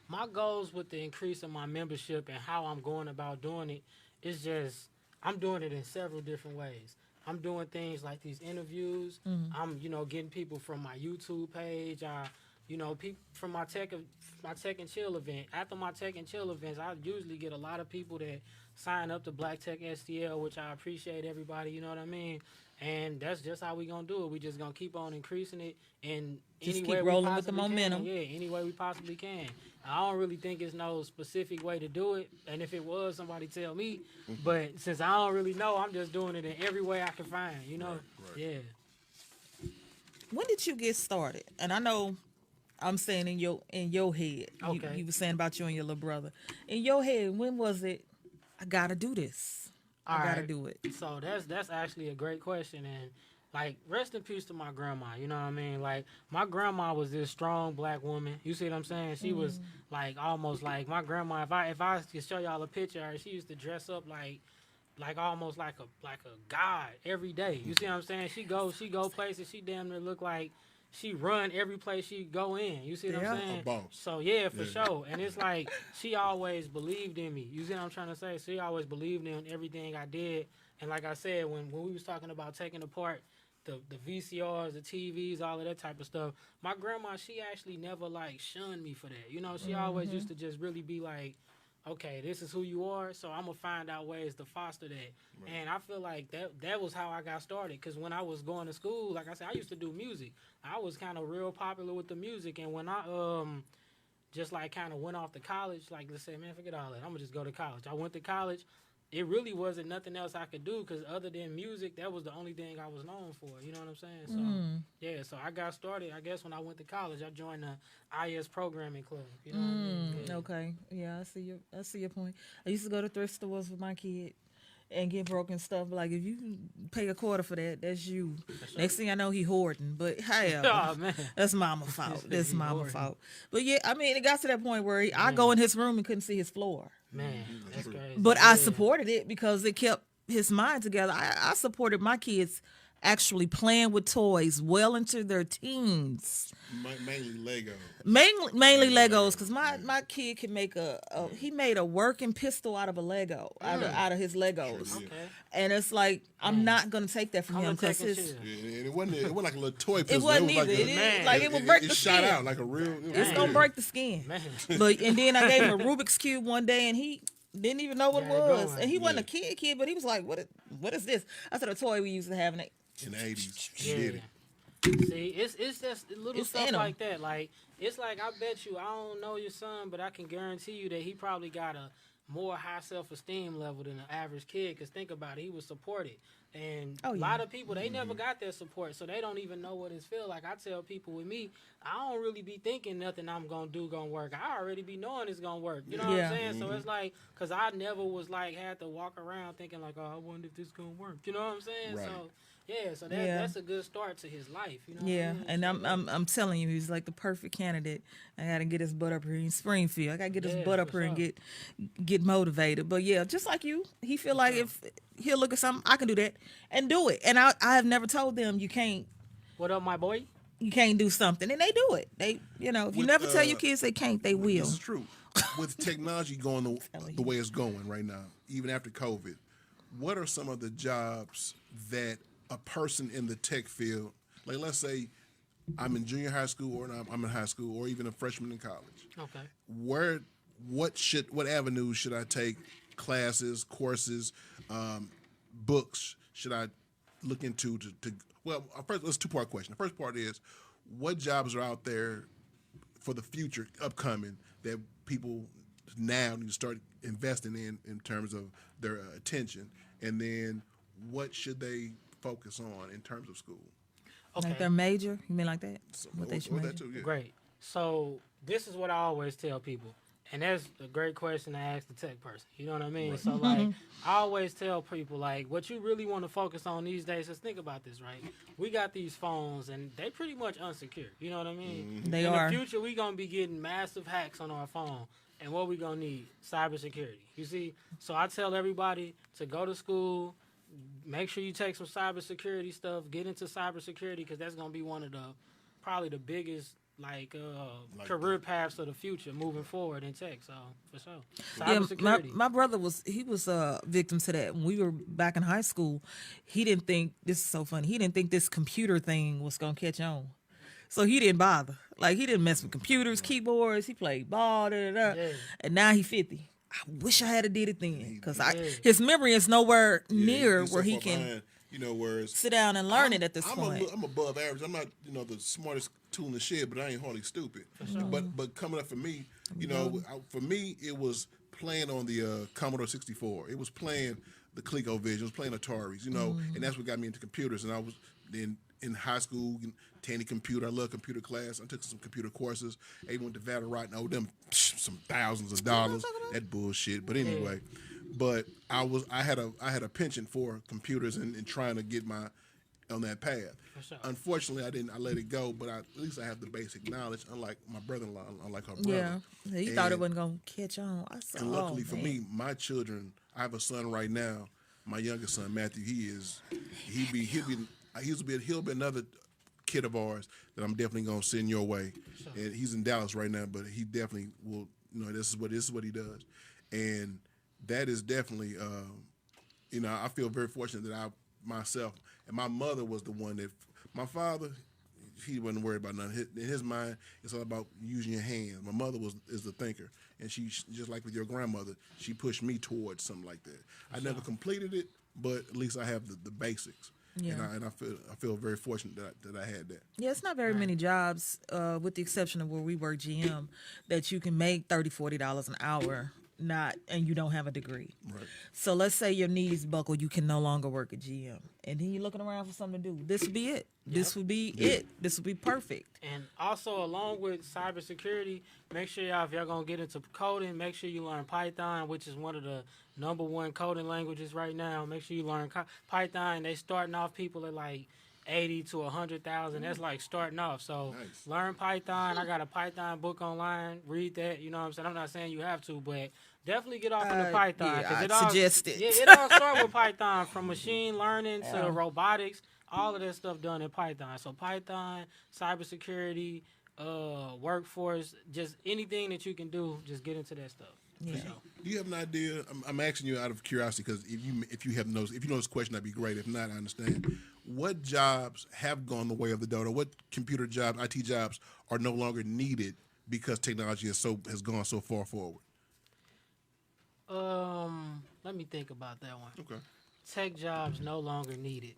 [SPEAKER 3] my goals with the increase in my membership and how I'm going about doing it is just I'm doing it in several different ways. I'm doing things like these interviews. I'm getting people from my YouTube page. People from my tech and chill event. After my tech and chill events, I usually get a lot of people that sign up to Black Tech STL, which I appreciate everybody. You know what I mean? And that's just how we gonna do it. We just gonna keep on increasing it in
[SPEAKER 2] Just
[SPEAKER 3] any
[SPEAKER 2] keep
[SPEAKER 3] way
[SPEAKER 2] rolling
[SPEAKER 3] we
[SPEAKER 2] with the
[SPEAKER 3] possibly
[SPEAKER 2] momentum.
[SPEAKER 3] can. Yeah, any way we possibly can. I don't really think it's no specific way to do it. And if it was, somebody tell me. But since I don't really know, I'm just doing it in every way I can find.
[SPEAKER 1] Right.
[SPEAKER 3] Yeah.
[SPEAKER 2] When did you get started? And I know I'm saying in your head.
[SPEAKER 3] Okay.
[SPEAKER 2] You were saying about you and your little brother. In your head, when was it? I gotta do this. I gotta do it.
[SPEAKER 3] So that's actually a great question, and like rest in peace to my grandma. You know what I mean? Like my grandma was this strong black woman. You see what I'm saying? She was like almost like my grandma. If I could show y'all a picture of her, she used to dress up like almost like a god every day. You see what I'm saying? She go places. She damn near look like she run every place she go in. You see what
[SPEAKER 2] Yeah.
[SPEAKER 3] I'm saying?
[SPEAKER 1] A boss.
[SPEAKER 3] So yeah, for sure. And it's like she always believed in me. You see what I'm trying to say? She always believed in everything I did. And like I said, when we was talking about taking apart the VCRs, the TVs, all of that type of stuff, my grandma, she actually never like shunned me for that. She always used to just really be like, okay, this is who you are, so I'm gonna find out ways to foster that. Right. And I feel like that was how I got started. Because when I was going to school, like I said, I used to do music. I was kind of real popular with the music, and when I just like kind of went off to college, like let's say, man, forget all that. I'm gonna just go to college. I went to college. It really wasn't nothing else I could do because other than music, that was the only thing I was known for. You know what I'm saying? So yeah, so I got started. I guess when I went to college, I joined the IS programming club. You know what I mean? Yeah.
[SPEAKER 2] Okay. Yeah, I see your point. I used to go to thrift stores with my kid and get broken stuff. Like if you pay a quarter for that, that's you. Next thing I know, he hoarding. But however,
[SPEAKER 3] Oh man,
[SPEAKER 2] that's mama fault. That's mama fault. But yeah, I mean, it got to that point where I go in his room and couldn't see his floor.
[SPEAKER 3] man, that's crazy.
[SPEAKER 2] But I supported it because it kept his mind together. I supported my kids actually playing with toys well into their teens.
[SPEAKER 1] Mainly Lego.
[SPEAKER 2] Mainly Legos, because my kid can make he made a working pistol out of a Lego, out of his Legos.
[SPEAKER 3] Okay.
[SPEAKER 2] And it's like, I'm not going to take that from him because
[SPEAKER 3] Yeah,
[SPEAKER 1] Yeah, and it wasn't like a little toy pistol.
[SPEAKER 2] it wasn't
[SPEAKER 1] was
[SPEAKER 2] either.
[SPEAKER 1] Like
[SPEAKER 2] It would break
[SPEAKER 1] it
[SPEAKER 2] the
[SPEAKER 1] shot
[SPEAKER 2] skin.
[SPEAKER 1] out like a real.
[SPEAKER 2] It's going to break the skin.
[SPEAKER 3] Man.
[SPEAKER 2] And then I gave him a Rubik's Cube one day, and he didn't even know what it
[SPEAKER 3] Yeah,
[SPEAKER 2] was.
[SPEAKER 3] going.
[SPEAKER 2] And he wasn't a kid, but he was like, what is this? I said, a toy we used to have in it.
[SPEAKER 1] In the 80s.
[SPEAKER 3] Yeah.
[SPEAKER 1] Did it.
[SPEAKER 3] See, it's just little
[SPEAKER 2] It's
[SPEAKER 3] stuff
[SPEAKER 2] in 'em.
[SPEAKER 3] like that. Like it's like I bet you I don't know your son, but I can guarantee you that he probably got a more high self-esteem level than the average kid. Because think about it, he was supported, and a lot of people they never got that support, so they don't even know what it feels like. I tell people with me, I don't really be thinking nothing I'm gonna do gonna work. I already be knowing it's gonna work. You know what I'm saying? So it's like, cause I never was like had to walk around thinking like, oh, I wonder if this gonna work. You know what I'm saying?
[SPEAKER 1] Right.
[SPEAKER 3] So. Yeah, so that's a good start to his life. You know what
[SPEAKER 2] Yeah,
[SPEAKER 3] I mean?
[SPEAKER 2] and I'm telling you, he's like the perfect candidate. I gotta get his butt up here in Springfield. I gotta get his butt up
[SPEAKER 3] for
[SPEAKER 2] here and
[SPEAKER 3] sure.
[SPEAKER 2] get motivated. But yeah, just like you, he feel like if he'll look at something, I can do that and do it. And I have never told them you can't
[SPEAKER 3] What up, my boy?
[SPEAKER 2] do something, and they do it. They if you
[SPEAKER 1] With,
[SPEAKER 2] never tell your kids they can't, they will.
[SPEAKER 1] This is true. With technology going the way it's going right now, even after COVID, what are some of the jobs that a person in the tech field, like let's say I'm in junior high school or I'm in high school or even a freshman in college,
[SPEAKER 3] Okay.
[SPEAKER 1] what avenues should I take? Classes, courses, books should I look into to well, first, it's a two-part question. The first part is, what jobs are out there for the future upcoming that people now need to start investing in terms of their attention, and then what should they focus on in terms of school?
[SPEAKER 3] Okay.
[SPEAKER 2] Like their major? You mean like that?
[SPEAKER 1] So,
[SPEAKER 2] What they should
[SPEAKER 1] or
[SPEAKER 2] major?
[SPEAKER 1] that too, yeah.
[SPEAKER 3] Great. So this is what I always tell people, and that's a great question to ask the tech person. You know what I mean?
[SPEAKER 1] Right.
[SPEAKER 3] So like, I always tell people like, what you really want to focus on these days is think about this, right? We got these phones, and they pretty much unsecure. You know what I mean?
[SPEAKER 2] They
[SPEAKER 3] In
[SPEAKER 2] are.
[SPEAKER 3] the future, we gonna be getting massive hacks on our phone, and what we gonna need? Cybersecurity. You see? So I tell everybody to go to school. Make sure you take some cybersecurity stuff. Get into cybersecurity because that's gonna be one of the probably the biggest like career paths of the future moving forward in tech. So for sure,
[SPEAKER 2] Yeah,
[SPEAKER 3] cybersecurity.
[SPEAKER 2] my brother was a victim to that when we were back in high school. He didn't think this is so funny. He didn't think this computer thing was gonna catch on, so he didn't bother. Like he didn't mess with computers, keyboards. He played ball,
[SPEAKER 3] Yeah.
[SPEAKER 2] and now he 50. I wish I had a did it then because
[SPEAKER 3] Yeah.
[SPEAKER 2] his memory is nowhere near
[SPEAKER 1] he's so
[SPEAKER 2] where he
[SPEAKER 1] far
[SPEAKER 2] can
[SPEAKER 1] behind, whereas
[SPEAKER 2] sit down and learn it at this
[SPEAKER 1] I'm
[SPEAKER 2] point.
[SPEAKER 1] I'm above average. I'm not, the smartest tool in the shed, but I ain't hardly stupid. But coming up for me, for me, it was playing on the Commodore 64. It was playing the ColecoVision. It was playing Ataris, and that's what got me into computers. And I was then in high school, Tandy Computer. I love computer class. I took some computer courses. I even went to Vatterott and owed them some thousands of dollars. That bullshit. But anyway, but I had a penchant for computers and trying to get on that path.
[SPEAKER 3] sure.
[SPEAKER 1] Unfortunately, I let it go. But at least I have the basic knowledge. Unlike my brother-in-law, unlike her brother.
[SPEAKER 2] Yeah, he thought it wasn't gonna catch on. I said,
[SPEAKER 1] And luckily for
[SPEAKER 2] man.
[SPEAKER 1] me, my children, I have a son right now. My youngest son, Matthew, he'll be another kid of ours that I'm definitely gonna send your way.
[SPEAKER 3] Sure.
[SPEAKER 1] And he's in Dallas right now, but he definitely will. This is what he does, and that is definitely. I feel very fortunate that I myself and my mother was the one that my father. He wasn't worried about nothing. In his mind, it's all about using your hands. My mother is the thinker, and she, just like with your grandmother, she pushed me towards something like that. I never completed it, but at least I have the basics.
[SPEAKER 2] Yeah.
[SPEAKER 1] And I feel very fortunate that I had that.
[SPEAKER 2] Yeah, it's not very many jobs, with the exception of where we work GM, that you can make $30-$40 an hour, and you don't have a degree.
[SPEAKER 1] Right.
[SPEAKER 2] So let's say your knees buckle, you can no longer work at GM, and then you're looking around for something to do. This would be it. This would be it. This would be perfect.
[SPEAKER 3] And also, along with cybersecurity, make sure if y'all gonna get into coding, make sure you learn Python, which is one of the #1 coding languages right now. Make sure you learn Python. They starting off people at like 80 to 100,000. That's like starting off. So
[SPEAKER 1] Nice.
[SPEAKER 3] learn Python. I got a Python book online. Read that. You know what I'm saying? I'm not saying you have to, but definitely get off into Python.
[SPEAKER 2] Yeah,
[SPEAKER 3] it
[SPEAKER 2] I'd suggest it.
[SPEAKER 3] Yeah, it all starts with Python, from machine learning to robotics. All of that stuff done in Python. So Python, cybersecurity, workforce, just anything that you can do, just get into that stuff.
[SPEAKER 2] Yeah.
[SPEAKER 3] For sure.
[SPEAKER 1] Do you have an idea? I'm asking you out of curiosity because if you know this question, that'd be great. If not, I understand. What jobs have gone the way of the dodo? What computer jobs, IT jobs, are no longer needed because technology has gone so far forward?
[SPEAKER 3] Let me think about that one.
[SPEAKER 1] Okay.
[SPEAKER 3] Tech jobs no longer needed.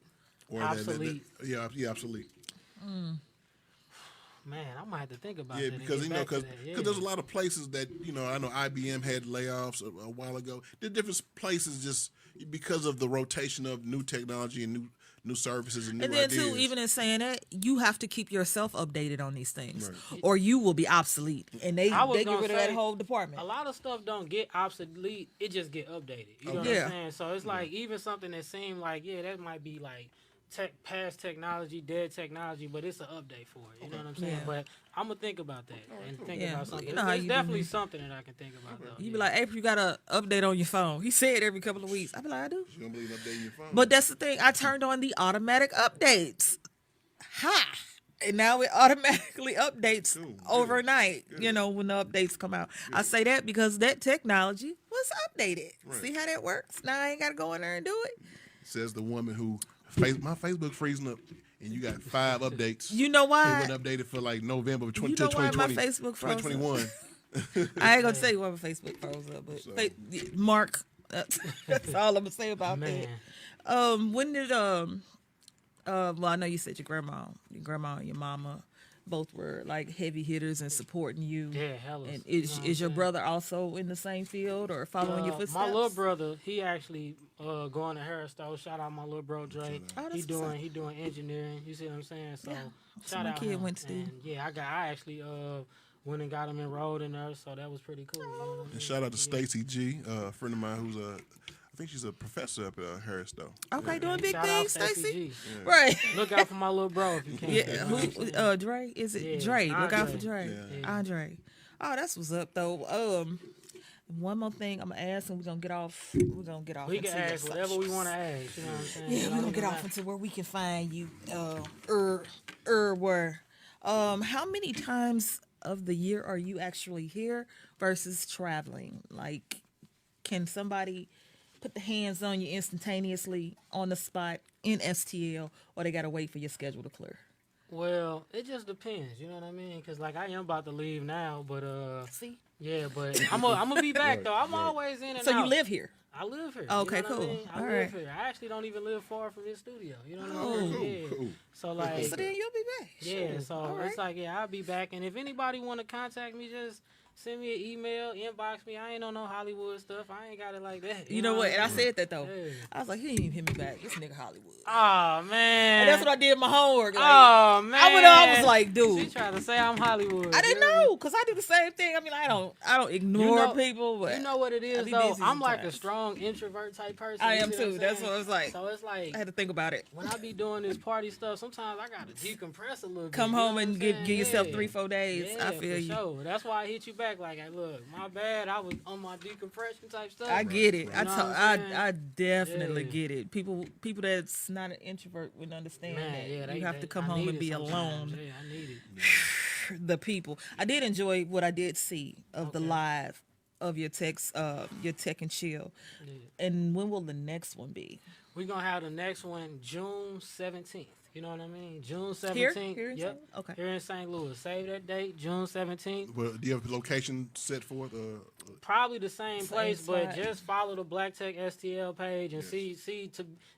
[SPEAKER 1] Or
[SPEAKER 3] Obsolete.
[SPEAKER 1] Yeah, obsolete.
[SPEAKER 3] Man, I might have to think about
[SPEAKER 1] Yeah,
[SPEAKER 3] that.
[SPEAKER 1] because
[SPEAKER 3] and get back to
[SPEAKER 1] because
[SPEAKER 3] that.
[SPEAKER 1] there's a lot of places that I know IBM had layoffs a while ago. There's different places just because of the rotation of new technology and new services and new
[SPEAKER 2] And then
[SPEAKER 1] ideas.
[SPEAKER 2] too, even in saying that, you have to keep yourself updated on these things,
[SPEAKER 1] Right.
[SPEAKER 2] or you will be obsolete. And they
[SPEAKER 3] I was
[SPEAKER 2] get
[SPEAKER 3] gonna
[SPEAKER 2] rid of that
[SPEAKER 3] say,
[SPEAKER 2] whole department.
[SPEAKER 3] A lot of stuff don't get obsolete; it just get updated. You know what
[SPEAKER 2] Yeah.
[SPEAKER 3] I'm saying? So it's like even something that seemed like that might be like past technology, dead technology, but it's an update for it. You know what I'm saying?
[SPEAKER 2] Yeah.
[SPEAKER 3] But I'm gonna think about that and think
[SPEAKER 2] Yeah,
[SPEAKER 3] about something.
[SPEAKER 2] you know how
[SPEAKER 3] It's
[SPEAKER 2] you do
[SPEAKER 3] definitely
[SPEAKER 2] me.
[SPEAKER 3] something that I can think about though.
[SPEAKER 2] You be like, April, you got to update on your phone. He said every couple of weeks. I be like, I do.
[SPEAKER 1] You don't believe in updating your phone.
[SPEAKER 2] But that's the thing. I turned on the automatic updates. Ha! And now it automatically updates
[SPEAKER 1] Cool. Good.
[SPEAKER 2] overnight,
[SPEAKER 1] Good.
[SPEAKER 2] when the updates come out. I say that because that technology was updated.
[SPEAKER 1] Right.
[SPEAKER 2] See how that works? Now I ain't got to go in there and do it.
[SPEAKER 1] Says the woman who my Facebook freezing up, and you got 5 updates.
[SPEAKER 2] You know
[SPEAKER 1] It
[SPEAKER 2] why?
[SPEAKER 1] wasn't updated for like November of
[SPEAKER 2] You know why my
[SPEAKER 1] 2020,
[SPEAKER 2] Facebook froze up?
[SPEAKER 1] 2021.
[SPEAKER 2] I ain't gonna tell you what my Facebook froze up, but Mark. That's all I'm gonna say about
[SPEAKER 3] Man.
[SPEAKER 2] that. When did well, I know you said your grandma and your mama both were like heavy hitters and supporting you.
[SPEAKER 3] Yeah, hella.
[SPEAKER 2] And
[SPEAKER 3] You know what I'm
[SPEAKER 2] is your
[SPEAKER 3] saying?
[SPEAKER 2] brother also in the same field or following your footsteps?
[SPEAKER 3] My little brother, he actually going to Harris-Stowe. Shout out my little bro Dre.
[SPEAKER 2] Oh, that's
[SPEAKER 3] he
[SPEAKER 2] what's up.
[SPEAKER 3] doing engineering. You see what I'm saying? So
[SPEAKER 2] Yeah, that's
[SPEAKER 3] shout
[SPEAKER 2] what my
[SPEAKER 3] out
[SPEAKER 2] kid
[SPEAKER 3] him.
[SPEAKER 2] went to do.
[SPEAKER 3] And yeah, I actually went and got him enrolled in there, so that was pretty cool. You know what I mean?
[SPEAKER 1] And shout out to
[SPEAKER 3] Yeah.
[SPEAKER 1] Stacy G, a friend of mine who's I think she's a professor up at Harris though.
[SPEAKER 2] Okay, doing big
[SPEAKER 3] Shout out
[SPEAKER 2] things,
[SPEAKER 3] Stacey
[SPEAKER 2] Stacy.
[SPEAKER 3] G.
[SPEAKER 2] Right.
[SPEAKER 3] Look out for my little bro if you can.
[SPEAKER 2] Yeah, who? Dre? Is it
[SPEAKER 3] Yeah,
[SPEAKER 2] Dre? Look out for
[SPEAKER 3] Andre.
[SPEAKER 2] Dre.
[SPEAKER 3] Yeah.
[SPEAKER 2] Andre. Oh, that's what's up though. One more thing I'm gonna ask, and we're gonna get off. We're gonna get off.
[SPEAKER 3] We can
[SPEAKER 2] into your
[SPEAKER 3] ask whatever we want to
[SPEAKER 2] subjects.
[SPEAKER 3] ask. You know what I'm saying?
[SPEAKER 2] Yeah,
[SPEAKER 3] It
[SPEAKER 2] we're
[SPEAKER 3] don't
[SPEAKER 2] gonna get
[SPEAKER 3] even
[SPEAKER 2] off
[SPEAKER 3] matter.
[SPEAKER 2] into where we can find you. Where? How many times of the year are you actually here versus traveling? Like, can somebody put the hands on you instantaneously on the spot in STL, or they gotta wait for your schedule to clear?
[SPEAKER 3] Well, it just depends. You know what I mean? Because like I am about to leave now, but
[SPEAKER 2] See,
[SPEAKER 3] yeah, but I'm gonna be back though. I'm always in and
[SPEAKER 2] so
[SPEAKER 3] out.
[SPEAKER 2] you live here.
[SPEAKER 3] I live here.
[SPEAKER 2] Okay,
[SPEAKER 3] you know what
[SPEAKER 2] cool.
[SPEAKER 3] I mean? I
[SPEAKER 2] All
[SPEAKER 3] live
[SPEAKER 2] right.
[SPEAKER 3] here. I actually don't even live far from this studio. You know what
[SPEAKER 2] Oh,
[SPEAKER 3] I mean? Yeah.
[SPEAKER 1] cool.
[SPEAKER 3] So like,
[SPEAKER 2] So then you'll be back.
[SPEAKER 3] yeah.
[SPEAKER 2] Sure.
[SPEAKER 3] So
[SPEAKER 2] All right.
[SPEAKER 3] it's like, yeah, I'll be back. And if anybody want to contact me, just send me an email, inbox me. I ain't on no Hollywood stuff. I ain't got it like that.
[SPEAKER 2] You know what? And I said that though.
[SPEAKER 3] Yeah.
[SPEAKER 2] I was like, he didn't even hit me back. This nigga Hollywood.
[SPEAKER 3] Oh man.
[SPEAKER 2] And that's what I did in my homework. Like,
[SPEAKER 3] Oh man.
[SPEAKER 2] I was like,
[SPEAKER 3] She
[SPEAKER 2] dude,
[SPEAKER 3] tried to say I'm Hollywood.
[SPEAKER 2] I didn't
[SPEAKER 3] you
[SPEAKER 2] know because I do the same thing. I mean, I don't ignore
[SPEAKER 3] know-
[SPEAKER 2] people, but
[SPEAKER 3] You know what it
[SPEAKER 2] I
[SPEAKER 3] is
[SPEAKER 2] be
[SPEAKER 3] though?
[SPEAKER 2] busy
[SPEAKER 3] I'm like a
[SPEAKER 2] sometimes.
[SPEAKER 3] strong introvert type person.
[SPEAKER 2] I
[SPEAKER 3] you
[SPEAKER 2] am
[SPEAKER 3] see
[SPEAKER 2] too.
[SPEAKER 3] I'm
[SPEAKER 2] That's
[SPEAKER 3] saying?
[SPEAKER 2] what I was like.
[SPEAKER 3] So it's like
[SPEAKER 2] I had to think about it.
[SPEAKER 3] when I be doing this party stuff, sometimes I gotta decompress a little bit.
[SPEAKER 2] Come
[SPEAKER 3] you know
[SPEAKER 2] home
[SPEAKER 3] what
[SPEAKER 2] and
[SPEAKER 3] I'm
[SPEAKER 2] give
[SPEAKER 3] saying?
[SPEAKER 2] yourself
[SPEAKER 3] Yeah.
[SPEAKER 2] 3-4 days.
[SPEAKER 3] Yeah,
[SPEAKER 2] I feel
[SPEAKER 3] for
[SPEAKER 2] you.
[SPEAKER 3] Sure. That's why I hit you back. Like, hey, look, my bad. I was on my decompression type stuff.
[SPEAKER 2] I get it.
[SPEAKER 3] You know what I'm saying?
[SPEAKER 2] I definitely
[SPEAKER 3] Yeah.
[SPEAKER 2] get it. People that's not an introvert wouldn't understand
[SPEAKER 3] Man,
[SPEAKER 2] that.
[SPEAKER 3] yeah,
[SPEAKER 2] You have to come
[SPEAKER 3] I
[SPEAKER 2] home
[SPEAKER 3] need
[SPEAKER 2] and
[SPEAKER 3] it
[SPEAKER 2] be
[SPEAKER 3] sometimes.
[SPEAKER 2] alone.
[SPEAKER 3] Yeah, I need it.
[SPEAKER 2] The people. I did enjoy what I did see of the
[SPEAKER 3] Okay.
[SPEAKER 2] live of your tech and chill.
[SPEAKER 3] Yeah.
[SPEAKER 2] And when will the next one be?
[SPEAKER 3] We're gonna have the next one June 17th. You know what I mean? June 17th.
[SPEAKER 2] Here in
[SPEAKER 3] yep.
[SPEAKER 2] St. Okay.
[SPEAKER 3] Here in St. Louis. Save that date, June 17th.
[SPEAKER 1] Well, do you have a location set for it?
[SPEAKER 3] Probably the same place, but
[SPEAKER 2] spot.
[SPEAKER 3] just follow the Black Tech STL page and see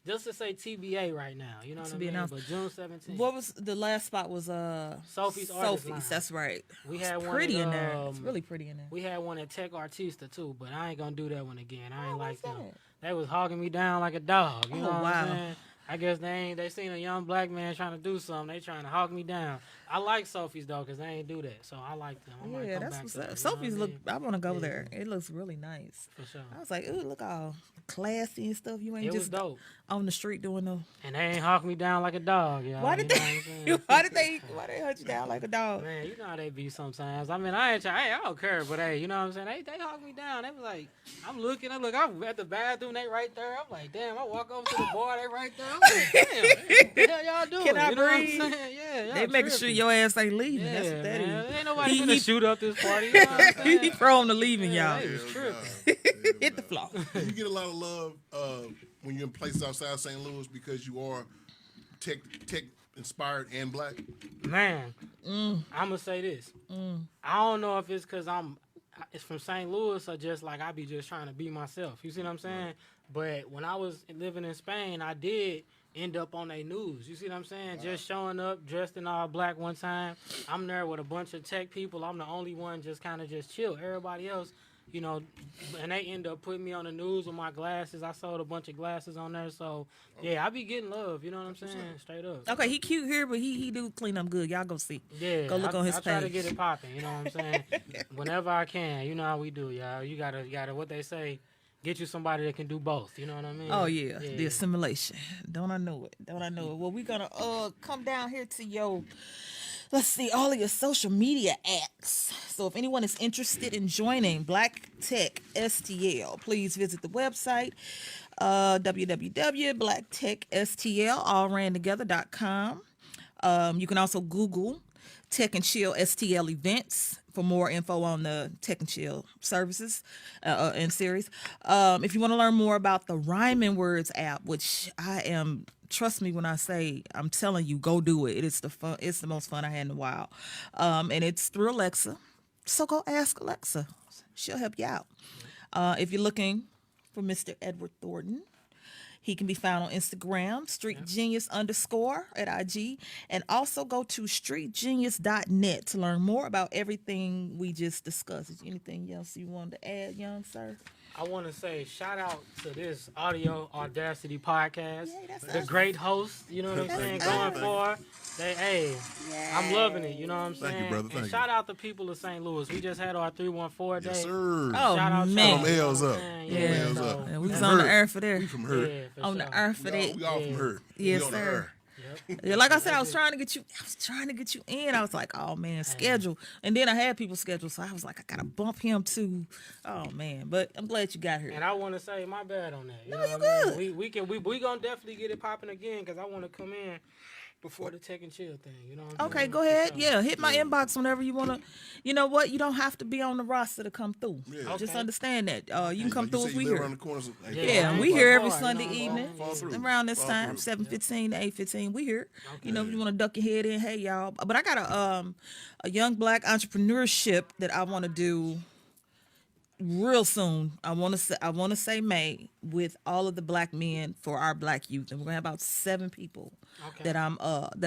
[SPEAKER 3] just to say TBA right now. You know what
[SPEAKER 2] To
[SPEAKER 3] I
[SPEAKER 2] be
[SPEAKER 3] mean?
[SPEAKER 2] announced.
[SPEAKER 3] But June 17th.
[SPEAKER 2] What was the last spot? Was
[SPEAKER 3] Sophie's Artist Line.
[SPEAKER 2] That's right.
[SPEAKER 3] We
[SPEAKER 2] It's
[SPEAKER 3] had one
[SPEAKER 2] pretty
[SPEAKER 3] at,
[SPEAKER 2] in there. It's really pretty in there.
[SPEAKER 3] We had one at Tech Artista too, but I ain't gonna do that one again. I ain't like
[SPEAKER 2] what's
[SPEAKER 3] them.
[SPEAKER 2] that?
[SPEAKER 3] They was hogging me down like a dog. You know
[SPEAKER 2] Oh,
[SPEAKER 3] what
[SPEAKER 2] wow.
[SPEAKER 3] I'm saying? I guess they seen a young black man trying to do something. They trying to hog me down. I like Sophie's though, cause they ain't do that. So I like them. I might
[SPEAKER 2] Yeah,
[SPEAKER 3] come
[SPEAKER 2] that's
[SPEAKER 3] back
[SPEAKER 2] what's
[SPEAKER 3] to
[SPEAKER 2] up.
[SPEAKER 3] that,
[SPEAKER 2] Sophie's
[SPEAKER 3] you know
[SPEAKER 2] look.
[SPEAKER 3] what
[SPEAKER 2] I want to go
[SPEAKER 3] Yeah.
[SPEAKER 2] there. It looks really nice.
[SPEAKER 3] I mean? For sure.
[SPEAKER 2] I was like, ooh, look all classy and stuff. You ain't
[SPEAKER 3] It was
[SPEAKER 2] just
[SPEAKER 3] dope.
[SPEAKER 2] on the street doing no.
[SPEAKER 3] And they ain't hawk me down like a dog, y'all.
[SPEAKER 2] Why did
[SPEAKER 3] you know what I'm
[SPEAKER 2] they?
[SPEAKER 3] saying?
[SPEAKER 2] Why they hunt you down like a dog?
[SPEAKER 3] Man, you know how they be sometimes. I mean, I don't care, but hey, you know what I'm saying? They hawk me down. They was like, I'm I'm at the bathroom, they right there. I'm like, damn, I walk over to the bar, they right there. I'm like, damn, what the hell y'all doing?
[SPEAKER 2] Can I
[SPEAKER 3] you know
[SPEAKER 2] breathe?
[SPEAKER 3] what I'm saying? Yeah, y'all
[SPEAKER 2] They making sure
[SPEAKER 3] tripping.
[SPEAKER 2] your ass ain't leaving.
[SPEAKER 3] Yeah,
[SPEAKER 2] That's what that is.
[SPEAKER 3] man. Ain't nobody
[SPEAKER 2] He-
[SPEAKER 3] gonna
[SPEAKER 2] he-
[SPEAKER 3] shoot up this party. You know what I'm saying?
[SPEAKER 2] He prone to leaving,
[SPEAKER 3] Yeah,
[SPEAKER 2] y'all.
[SPEAKER 3] they was tripping.
[SPEAKER 2] Hit the floor.
[SPEAKER 1] You get a lot of love when you're in places outside St. Louis because you are tech inspired and black.
[SPEAKER 3] Man, I'm gonna say this. I don't know if it's because it's from St. Louis or just like I be just trying to be myself. You see what I'm saying? But when I was living in Spain, I did end up on their news. You see what I'm saying? Just showing up dressed in all black one time. I'm there with a bunch of tech people. I'm the only one just kind of just chill. Everybody else, you know, and they end up putting me on the news with my glasses. I sold a bunch of glasses on there. So, yeah, I be getting love. You know what I'm saying? Straight up.
[SPEAKER 2] Okay, he cute here, but he do clean up good. Y'all go see.
[SPEAKER 3] Yeah,
[SPEAKER 2] Go look on his
[SPEAKER 3] I try to
[SPEAKER 2] page.
[SPEAKER 3] get it popping. You know what I'm saying? Whenever I can, you know how we do, y'all. You gotta what they say, get you somebody that can do both. You know what I mean?
[SPEAKER 2] Oh yeah, the assimilation. Don't I know it? Well, we're gonna come down here to your. Let's see all of your social media apps. So if anyone is interested in joining Black Tech STL, please visit the website www.blacktechstl You can also Google Tech and Chill STL events for more info on the Tech and Chill services and series. If you want to learn more about the Rhyming Words app, which I am, trust me when I say, I'm telling you, go do it. It's the most fun I had in a while. And it's through Alexa. So go ask Alexa. She'll help you out. If you're looking for Mr. Edward Thornton, he can be found on Instagram, streetgenius_ at IG, and also go to streetgenius.net to learn more about everything we just discussed. Is there anything else you wanted to add, young sir?
[SPEAKER 3] I want to say shout out to this audio Audacity podcast.
[SPEAKER 2] Yeah, that's
[SPEAKER 3] The
[SPEAKER 2] us.
[SPEAKER 3] great host, you know what I'm saying, going for. I'm loving it, you know what I'm saying?
[SPEAKER 1] Thank you, brother. Thank
[SPEAKER 3] and
[SPEAKER 1] you.
[SPEAKER 3] shout out the people of St. Louis. We just had our 314 day.
[SPEAKER 1] Yes, sir.
[SPEAKER 2] Oh,
[SPEAKER 3] Shout out
[SPEAKER 2] man.
[SPEAKER 3] to
[SPEAKER 1] From L's
[SPEAKER 3] you know
[SPEAKER 1] up.
[SPEAKER 3] what I'm saying?
[SPEAKER 1] From
[SPEAKER 3] Yeah,
[SPEAKER 1] L's
[SPEAKER 3] so-
[SPEAKER 1] up.
[SPEAKER 2] And we was
[SPEAKER 1] From
[SPEAKER 2] on the
[SPEAKER 1] her.
[SPEAKER 2] earth for there.
[SPEAKER 1] We from her.
[SPEAKER 3] Yeah, for
[SPEAKER 2] On
[SPEAKER 3] sure.
[SPEAKER 2] the earth for that.
[SPEAKER 1] We all from her.
[SPEAKER 2] Yes,
[SPEAKER 1] we on the
[SPEAKER 2] sir.
[SPEAKER 1] her.
[SPEAKER 3] Yep.
[SPEAKER 2] Yeah, like I said, I was trying to get you in. I was like, oh man, schedule. And then I had people scheduled, so I was like, I gotta bump him too. Oh man. But I'm glad you got here.
[SPEAKER 3] And I want to say my bad on that. You
[SPEAKER 2] No,
[SPEAKER 3] know
[SPEAKER 2] you
[SPEAKER 3] what I mean?
[SPEAKER 2] good.
[SPEAKER 3] We gonna definitely get it popping again because I want to come in before the Tech and Chill thing. You know what I'm
[SPEAKER 2] Okay,
[SPEAKER 3] saying?
[SPEAKER 2] go ahead.
[SPEAKER 3] For sure.
[SPEAKER 2] Yeah, hit my inbox whenever you wanna. You know what? You don't have to be on the roster to come through.
[SPEAKER 1] Yeah.
[SPEAKER 2] Just
[SPEAKER 3] Okay.
[SPEAKER 2] understand that. You can come
[SPEAKER 1] You
[SPEAKER 2] through
[SPEAKER 1] say
[SPEAKER 2] if
[SPEAKER 1] you
[SPEAKER 2] we
[SPEAKER 1] live
[SPEAKER 2] here.
[SPEAKER 1] around the corner. So,
[SPEAKER 3] Yeah,
[SPEAKER 2] Yeah,
[SPEAKER 3] I
[SPEAKER 2] we
[SPEAKER 3] ain't
[SPEAKER 2] here
[SPEAKER 3] gonna
[SPEAKER 2] every
[SPEAKER 3] fall,
[SPEAKER 2] Sunday
[SPEAKER 3] you know,
[SPEAKER 2] evening
[SPEAKER 1] fall through.
[SPEAKER 2] around this
[SPEAKER 1] Fall
[SPEAKER 2] time,
[SPEAKER 1] through.
[SPEAKER 2] 7:15 to 8:15. We here.
[SPEAKER 3] Okay.
[SPEAKER 2] You know, if you want to duck your head in, hey y'all. But I got a young black entrepreneurship that I want to do real soon. I want to say May with all of the black men for our black youth, and we're gonna have about 7 people
[SPEAKER 3] Okay.
[SPEAKER 2] that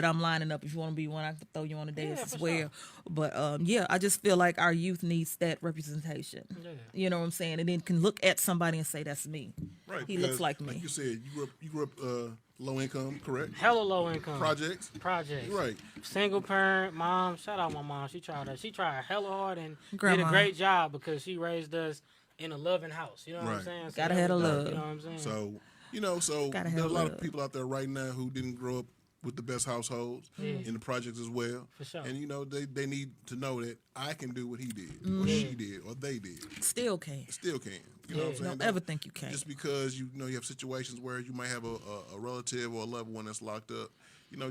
[SPEAKER 2] I'm lining up. If you want to be one, I can throw you on the dance
[SPEAKER 3] Yeah,
[SPEAKER 2] as
[SPEAKER 3] for
[SPEAKER 2] well.
[SPEAKER 3] sure.
[SPEAKER 2] But yeah, I just feel like our youth needs that representation.
[SPEAKER 3] Yeah.
[SPEAKER 2] You know what I'm saying? And then can look at somebody and say, "That's me."
[SPEAKER 1] Right.
[SPEAKER 2] He looks
[SPEAKER 1] because,
[SPEAKER 2] like me.
[SPEAKER 1] Like you said, you grew up low income, correct?
[SPEAKER 3] Hella low income
[SPEAKER 1] Projects.
[SPEAKER 3] projects.
[SPEAKER 1] Right.
[SPEAKER 3] Single parent, mom. Shout out my mom. She tried hella hard and did
[SPEAKER 2] Grandma.
[SPEAKER 3] a great job because she raised us in a loving house. You know what I'm
[SPEAKER 1] Right.
[SPEAKER 3] saying? So
[SPEAKER 2] Gotta
[SPEAKER 3] that
[SPEAKER 2] have
[SPEAKER 3] was
[SPEAKER 2] the
[SPEAKER 3] dope,
[SPEAKER 2] love.
[SPEAKER 3] You know what I'm saying?
[SPEAKER 1] So
[SPEAKER 2] Gotta
[SPEAKER 1] there's
[SPEAKER 2] have
[SPEAKER 1] a lot
[SPEAKER 2] love.
[SPEAKER 1] of people out there right now who didn't grow up with the best households in the projects as well.
[SPEAKER 3] For sure.
[SPEAKER 1] And they need to know that I can do what he did, or she did, or they did.
[SPEAKER 2] Still can.
[SPEAKER 1] Still can. You know what I'm saying?
[SPEAKER 2] Don't ever think you can't.
[SPEAKER 1] Just because you have situations where you might have a relative or a loved one that's locked up,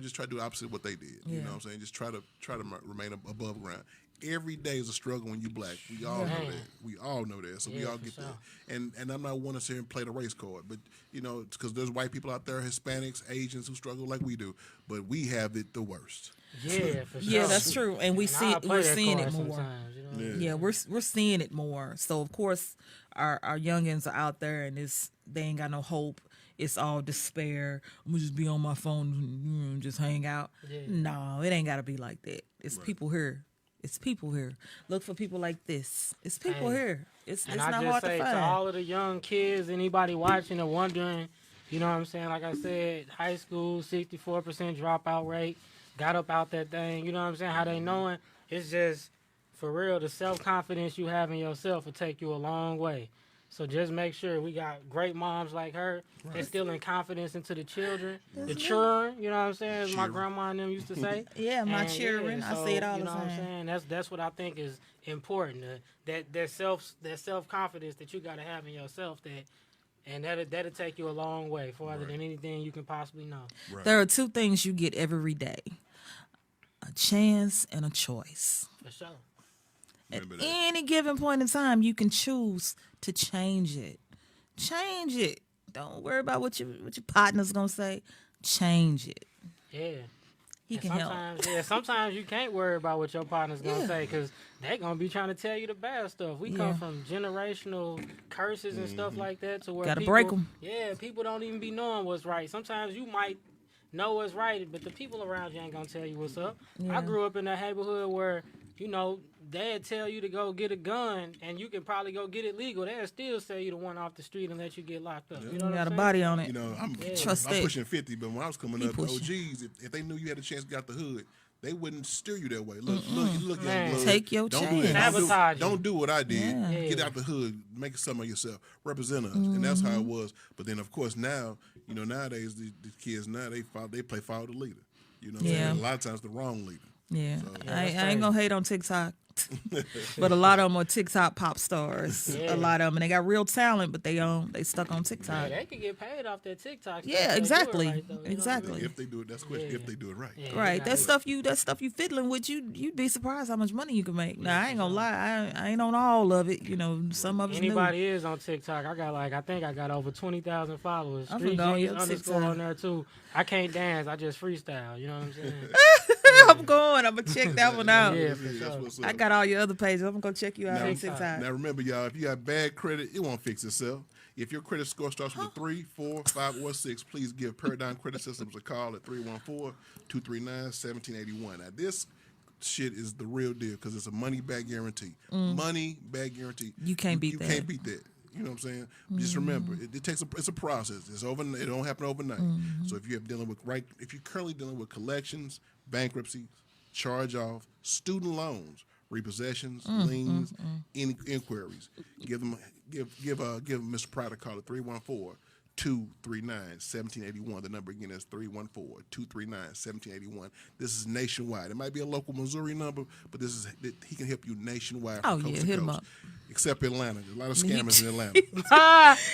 [SPEAKER 1] just try to do the opposite of what they did. You
[SPEAKER 2] Yeah.
[SPEAKER 1] know what I'm saying? Just try to remain above ground. Every day is a struggle when you black. We all know
[SPEAKER 3] Man.
[SPEAKER 1] that. We all know that. So we
[SPEAKER 3] Yeah,
[SPEAKER 1] all
[SPEAKER 3] for
[SPEAKER 1] get
[SPEAKER 3] sure.
[SPEAKER 1] that. And I'm not one to sit here and play the race card, but because there's white people out there, Hispanics, Asians who struggle like we do, but we have it the worst.
[SPEAKER 3] Yeah, for sure.
[SPEAKER 2] Yeah, that's true. And
[SPEAKER 3] And I'll play
[SPEAKER 2] we're
[SPEAKER 3] that
[SPEAKER 2] seeing
[SPEAKER 3] card
[SPEAKER 2] it more.
[SPEAKER 3] sometimes, you know what I mean?
[SPEAKER 1] Yeah.
[SPEAKER 2] Yeah, we're seeing it more. So of course our youngins are out there and they ain't got no hope. It's all despair. I'm gonna just be on my phone and just hang out.
[SPEAKER 3] Yeah.
[SPEAKER 2] No, it ain't gotta be like that. It's people here. It's people here. Look for people like this. It's people
[SPEAKER 3] Hey.
[SPEAKER 2] here. It's
[SPEAKER 3] And
[SPEAKER 2] not
[SPEAKER 3] I
[SPEAKER 2] hard
[SPEAKER 3] just say
[SPEAKER 2] to
[SPEAKER 3] to
[SPEAKER 2] find.
[SPEAKER 3] all of the young kids, anybody watching or wondering, you know what I'm saying? Like I said, high school, 64% dropout rate, got up out that thing. You know what I'm saying? How they knowing? It's just, for real, the self-confidence you have in yourself will take you a long way. So just make sure we got great moms like her instilling confidence into the children, the children, you know what I'm saying, as my
[SPEAKER 1] Children.
[SPEAKER 3] grandma and them used to say.
[SPEAKER 2] Yeah, my
[SPEAKER 3] And
[SPEAKER 2] children. I
[SPEAKER 3] so,
[SPEAKER 2] say it all
[SPEAKER 3] you
[SPEAKER 2] the
[SPEAKER 3] know what I'm
[SPEAKER 2] time.
[SPEAKER 3] saying? That's what I think is important. That self confidence that you gotta have in yourself that'll take you a long way farther than anything you can possibly know.
[SPEAKER 1] Right.
[SPEAKER 2] There are 2 things you get every day. A chance and a choice.
[SPEAKER 3] For sure.
[SPEAKER 2] At
[SPEAKER 1] Remember that.
[SPEAKER 2] any given point in time, you can choose to change it. Change it. Don't worry about what your partner's gonna say. Change it.
[SPEAKER 3] Yeah.
[SPEAKER 2] He
[SPEAKER 3] And
[SPEAKER 2] can help.
[SPEAKER 3] sometimes you can't worry about what your partner's gonna
[SPEAKER 2] Yeah.
[SPEAKER 3] say because they're gonna be trying to tell you the bad stuff. We
[SPEAKER 2] Yeah.
[SPEAKER 3] come from generational curses and stuff like that to where
[SPEAKER 2] Gotta
[SPEAKER 3] people,
[SPEAKER 2] break 'em.
[SPEAKER 3] Yeah, people don't even be knowing what's right. Sometimes you might know what's right, but the people around you ain't gonna tell you what's up.
[SPEAKER 2] Yeah.
[SPEAKER 3] I grew up in a neighborhood where dad tell you to go get a gun and you can probably go get it legal. They'll still sell you the one off the street and let you get locked up. You know
[SPEAKER 2] You
[SPEAKER 3] what
[SPEAKER 2] got
[SPEAKER 3] I'm
[SPEAKER 2] a
[SPEAKER 3] saying?
[SPEAKER 2] body on it.
[SPEAKER 1] I'm
[SPEAKER 2] Trust that.
[SPEAKER 1] pushing 50, but when I was coming
[SPEAKER 2] He
[SPEAKER 1] up, the
[SPEAKER 2] pushing.
[SPEAKER 1] OGs, if they knew you had a chance to get out the hood, they wouldn't steer you that way. Look,
[SPEAKER 3] Man.
[SPEAKER 1] young blood,
[SPEAKER 2] Take your
[SPEAKER 1] don't
[SPEAKER 2] chance.
[SPEAKER 1] do that.
[SPEAKER 3] Sabotage you.
[SPEAKER 1] Don't do what I did.
[SPEAKER 2] Yeah.
[SPEAKER 1] Get out the hood, make something of yourself, represent us, and that's how it was. But then, of course, now nowadays the kids they play follow the leader. You know, what I'm
[SPEAKER 2] Yeah.
[SPEAKER 1] saying? A lot of times the wrong leader.
[SPEAKER 2] Yeah,
[SPEAKER 3] that's
[SPEAKER 2] I ain't
[SPEAKER 3] crazy.
[SPEAKER 2] gonna hate on TikTok, but a lot of them are TikTok pop stars.
[SPEAKER 3] Yeah.
[SPEAKER 2] A lot of them, and they got real talent, but they stuck on
[SPEAKER 3] Yeah,
[SPEAKER 2] TikTok.
[SPEAKER 3] they could get paid off that TikTok stuff.
[SPEAKER 2] Yeah,
[SPEAKER 3] if they do it
[SPEAKER 2] exactly.
[SPEAKER 3] right, though, you know what I mean?
[SPEAKER 2] Exactly.
[SPEAKER 1] If they do it, that's the question.
[SPEAKER 3] Yeah.
[SPEAKER 1] If they do it right.
[SPEAKER 3] Yeah,
[SPEAKER 2] Right,
[SPEAKER 3] they
[SPEAKER 2] that
[SPEAKER 3] gotta-
[SPEAKER 2] stuff you fiddling with, you'd be surprised how much money you can make. Now I ain't gonna lie, I ain't on all of it. Some of it's new.
[SPEAKER 3] Anybody is on TikTok. I think I got over 20,000 followers.
[SPEAKER 2] I'm
[SPEAKER 3] Street
[SPEAKER 2] finna go on
[SPEAKER 3] Genius
[SPEAKER 2] your
[SPEAKER 3] underscore
[SPEAKER 2] TikTok.
[SPEAKER 3] on there too. I can't dance. I just freestyle. You know what I'm saying?
[SPEAKER 2] I'm going. I'm gonna check that one out.
[SPEAKER 3] Yeah, for
[SPEAKER 1] That's
[SPEAKER 3] sure.
[SPEAKER 1] what's up.
[SPEAKER 2] I got all your other pages. I'm gonna check you out
[SPEAKER 1] Now-
[SPEAKER 2] on TikTok.
[SPEAKER 1] Now remember, y'all, if you got bad credit, it won't fix itself. If your credit score starts with a 3, 4, 5, or 6, please give Paradigm Credit Systems a call at 314-239-1781. Now this shit is the real deal because it's a money back guarantee. Money back guarantee.
[SPEAKER 2] You can't beat
[SPEAKER 1] you
[SPEAKER 2] that.
[SPEAKER 1] can't beat that. You know what I'm saying? Just remember, it's a process. It's overnight. It don't happen overnight. So if you're currently dealing with collections, bankruptcies, charge off, student loans, repossessions, liens, inquiries, give Mr. Pratt a call at 314-239-1781. The number again is 314-239-1781. This is nationwide. It might be a local Missouri number, but he can help you nationwide.
[SPEAKER 2] Oh,
[SPEAKER 1] from coast
[SPEAKER 2] yeah,
[SPEAKER 1] to
[SPEAKER 2] hit him
[SPEAKER 1] coast.
[SPEAKER 2] up.
[SPEAKER 1] Except Atlanta. There's a lot of scammers in Atlanta.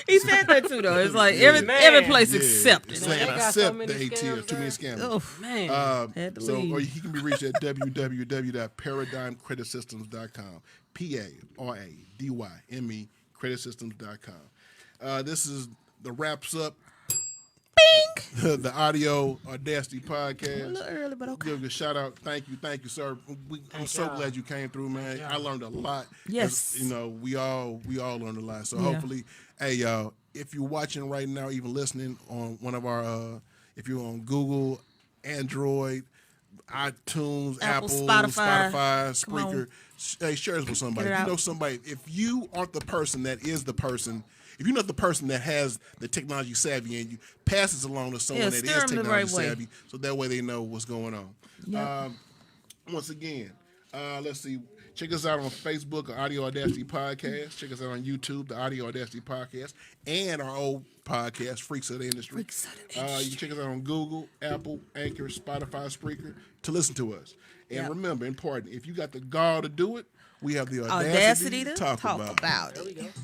[SPEAKER 2] He said that too, though. It's like
[SPEAKER 3] Man.
[SPEAKER 2] every place
[SPEAKER 1] Yeah,
[SPEAKER 2] except
[SPEAKER 1] it's
[SPEAKER 2] it.
[SPEAKER 1] like
[SPEAKER 3] They got so
[SPEAKER 1] except
[SPEAKER 3] many
[SPEAKER 1] the ATL.
[SPEAKER 3] scammers
[SPEAKER 1] Too many
[SPEAKER 3] there.
[SPEAKER 1] scammers.
[SPEAKER 2] Oh,
[SPEAKER 3] Man.
[SPEAKER 2] Had to
[SPEAKER 1] So,
[SPEAKER 2] leave.
[SPEAKER 1] or he can be reached at www.paradigmcreditsystems.com. PARADYME creditsystems.com. This is the wraps up. The Audio Audacity
[SPEAKER 2] A
[SPEAKER 1] podcast.
[SPEAKER 2] little early, but okay.
[SPEAKER 1] Give a shout out. Thank you, sir. I'm so
[SPEAKER 3] y'all.
[SPEAKER 1] glad you came through, man. I learned a lot.
[SPEAKER 2] Yes.
[SPEAKER 1] As, we all learned a lot. So
[SPEAKER 2] Yeah.
[SPEAKER 1] hopefully, hey y'all, if you're watching right now, even listening on one of our, if you're on Google, Android, iTunes,
[SPEAKER 2] Apple,
[SPEAKER 1] Apple,
[SPEAKER 2] Spotify. Come on.
[SPEAKER 1] Spreaker, hey, share this with somebody.
[SPEAKER 2] Get it
[SPEAKER 1] If you
[SPEAKER 2] out.
[SPEAKER 1] know somebody, if you aren't the person that is the person. If you're not the person that has the technology savvy in you, pass this along to someone that
[SPEAKER 2] steer
[SPEAKER 1] is
[SPEAKER 2] 'em the
[SPEAKER 1] technology
[SPEAKER 2] right way.
[SPEAKER 1] savvy, so that way they know what's going on.
[SPEAKER 2] Yep.
[SPEAKER 1] Once again, let's see. Check us out on Facebook, the Audio Audacity Podcast. Check us out on YouTube, the Audio Audacity Podcast, and our old podcast, Freaks of the Industry.
[SPEAKER 2] Freaks of the
[SPEAKER 1] You can check us out on Google, Apple, Anchor, Spotify, Spreaker to listen to us. And
[SPEAKER 2] Yep.
[SPEAKER 1] remember, important, if you got the gall to do it, we have the
[SPEAKER 2] Audacity
[SPEAKER 1] audacity
[SPEAKER 2] to
[SPEAKER 1] to talk
[SPEAKER 2] talk
[SPEAKER 1] about it.
[SPEAKER 2] about
[SPEAKER 3] There we
[SPEAKER 2] it.
[SPEAKER 3] go.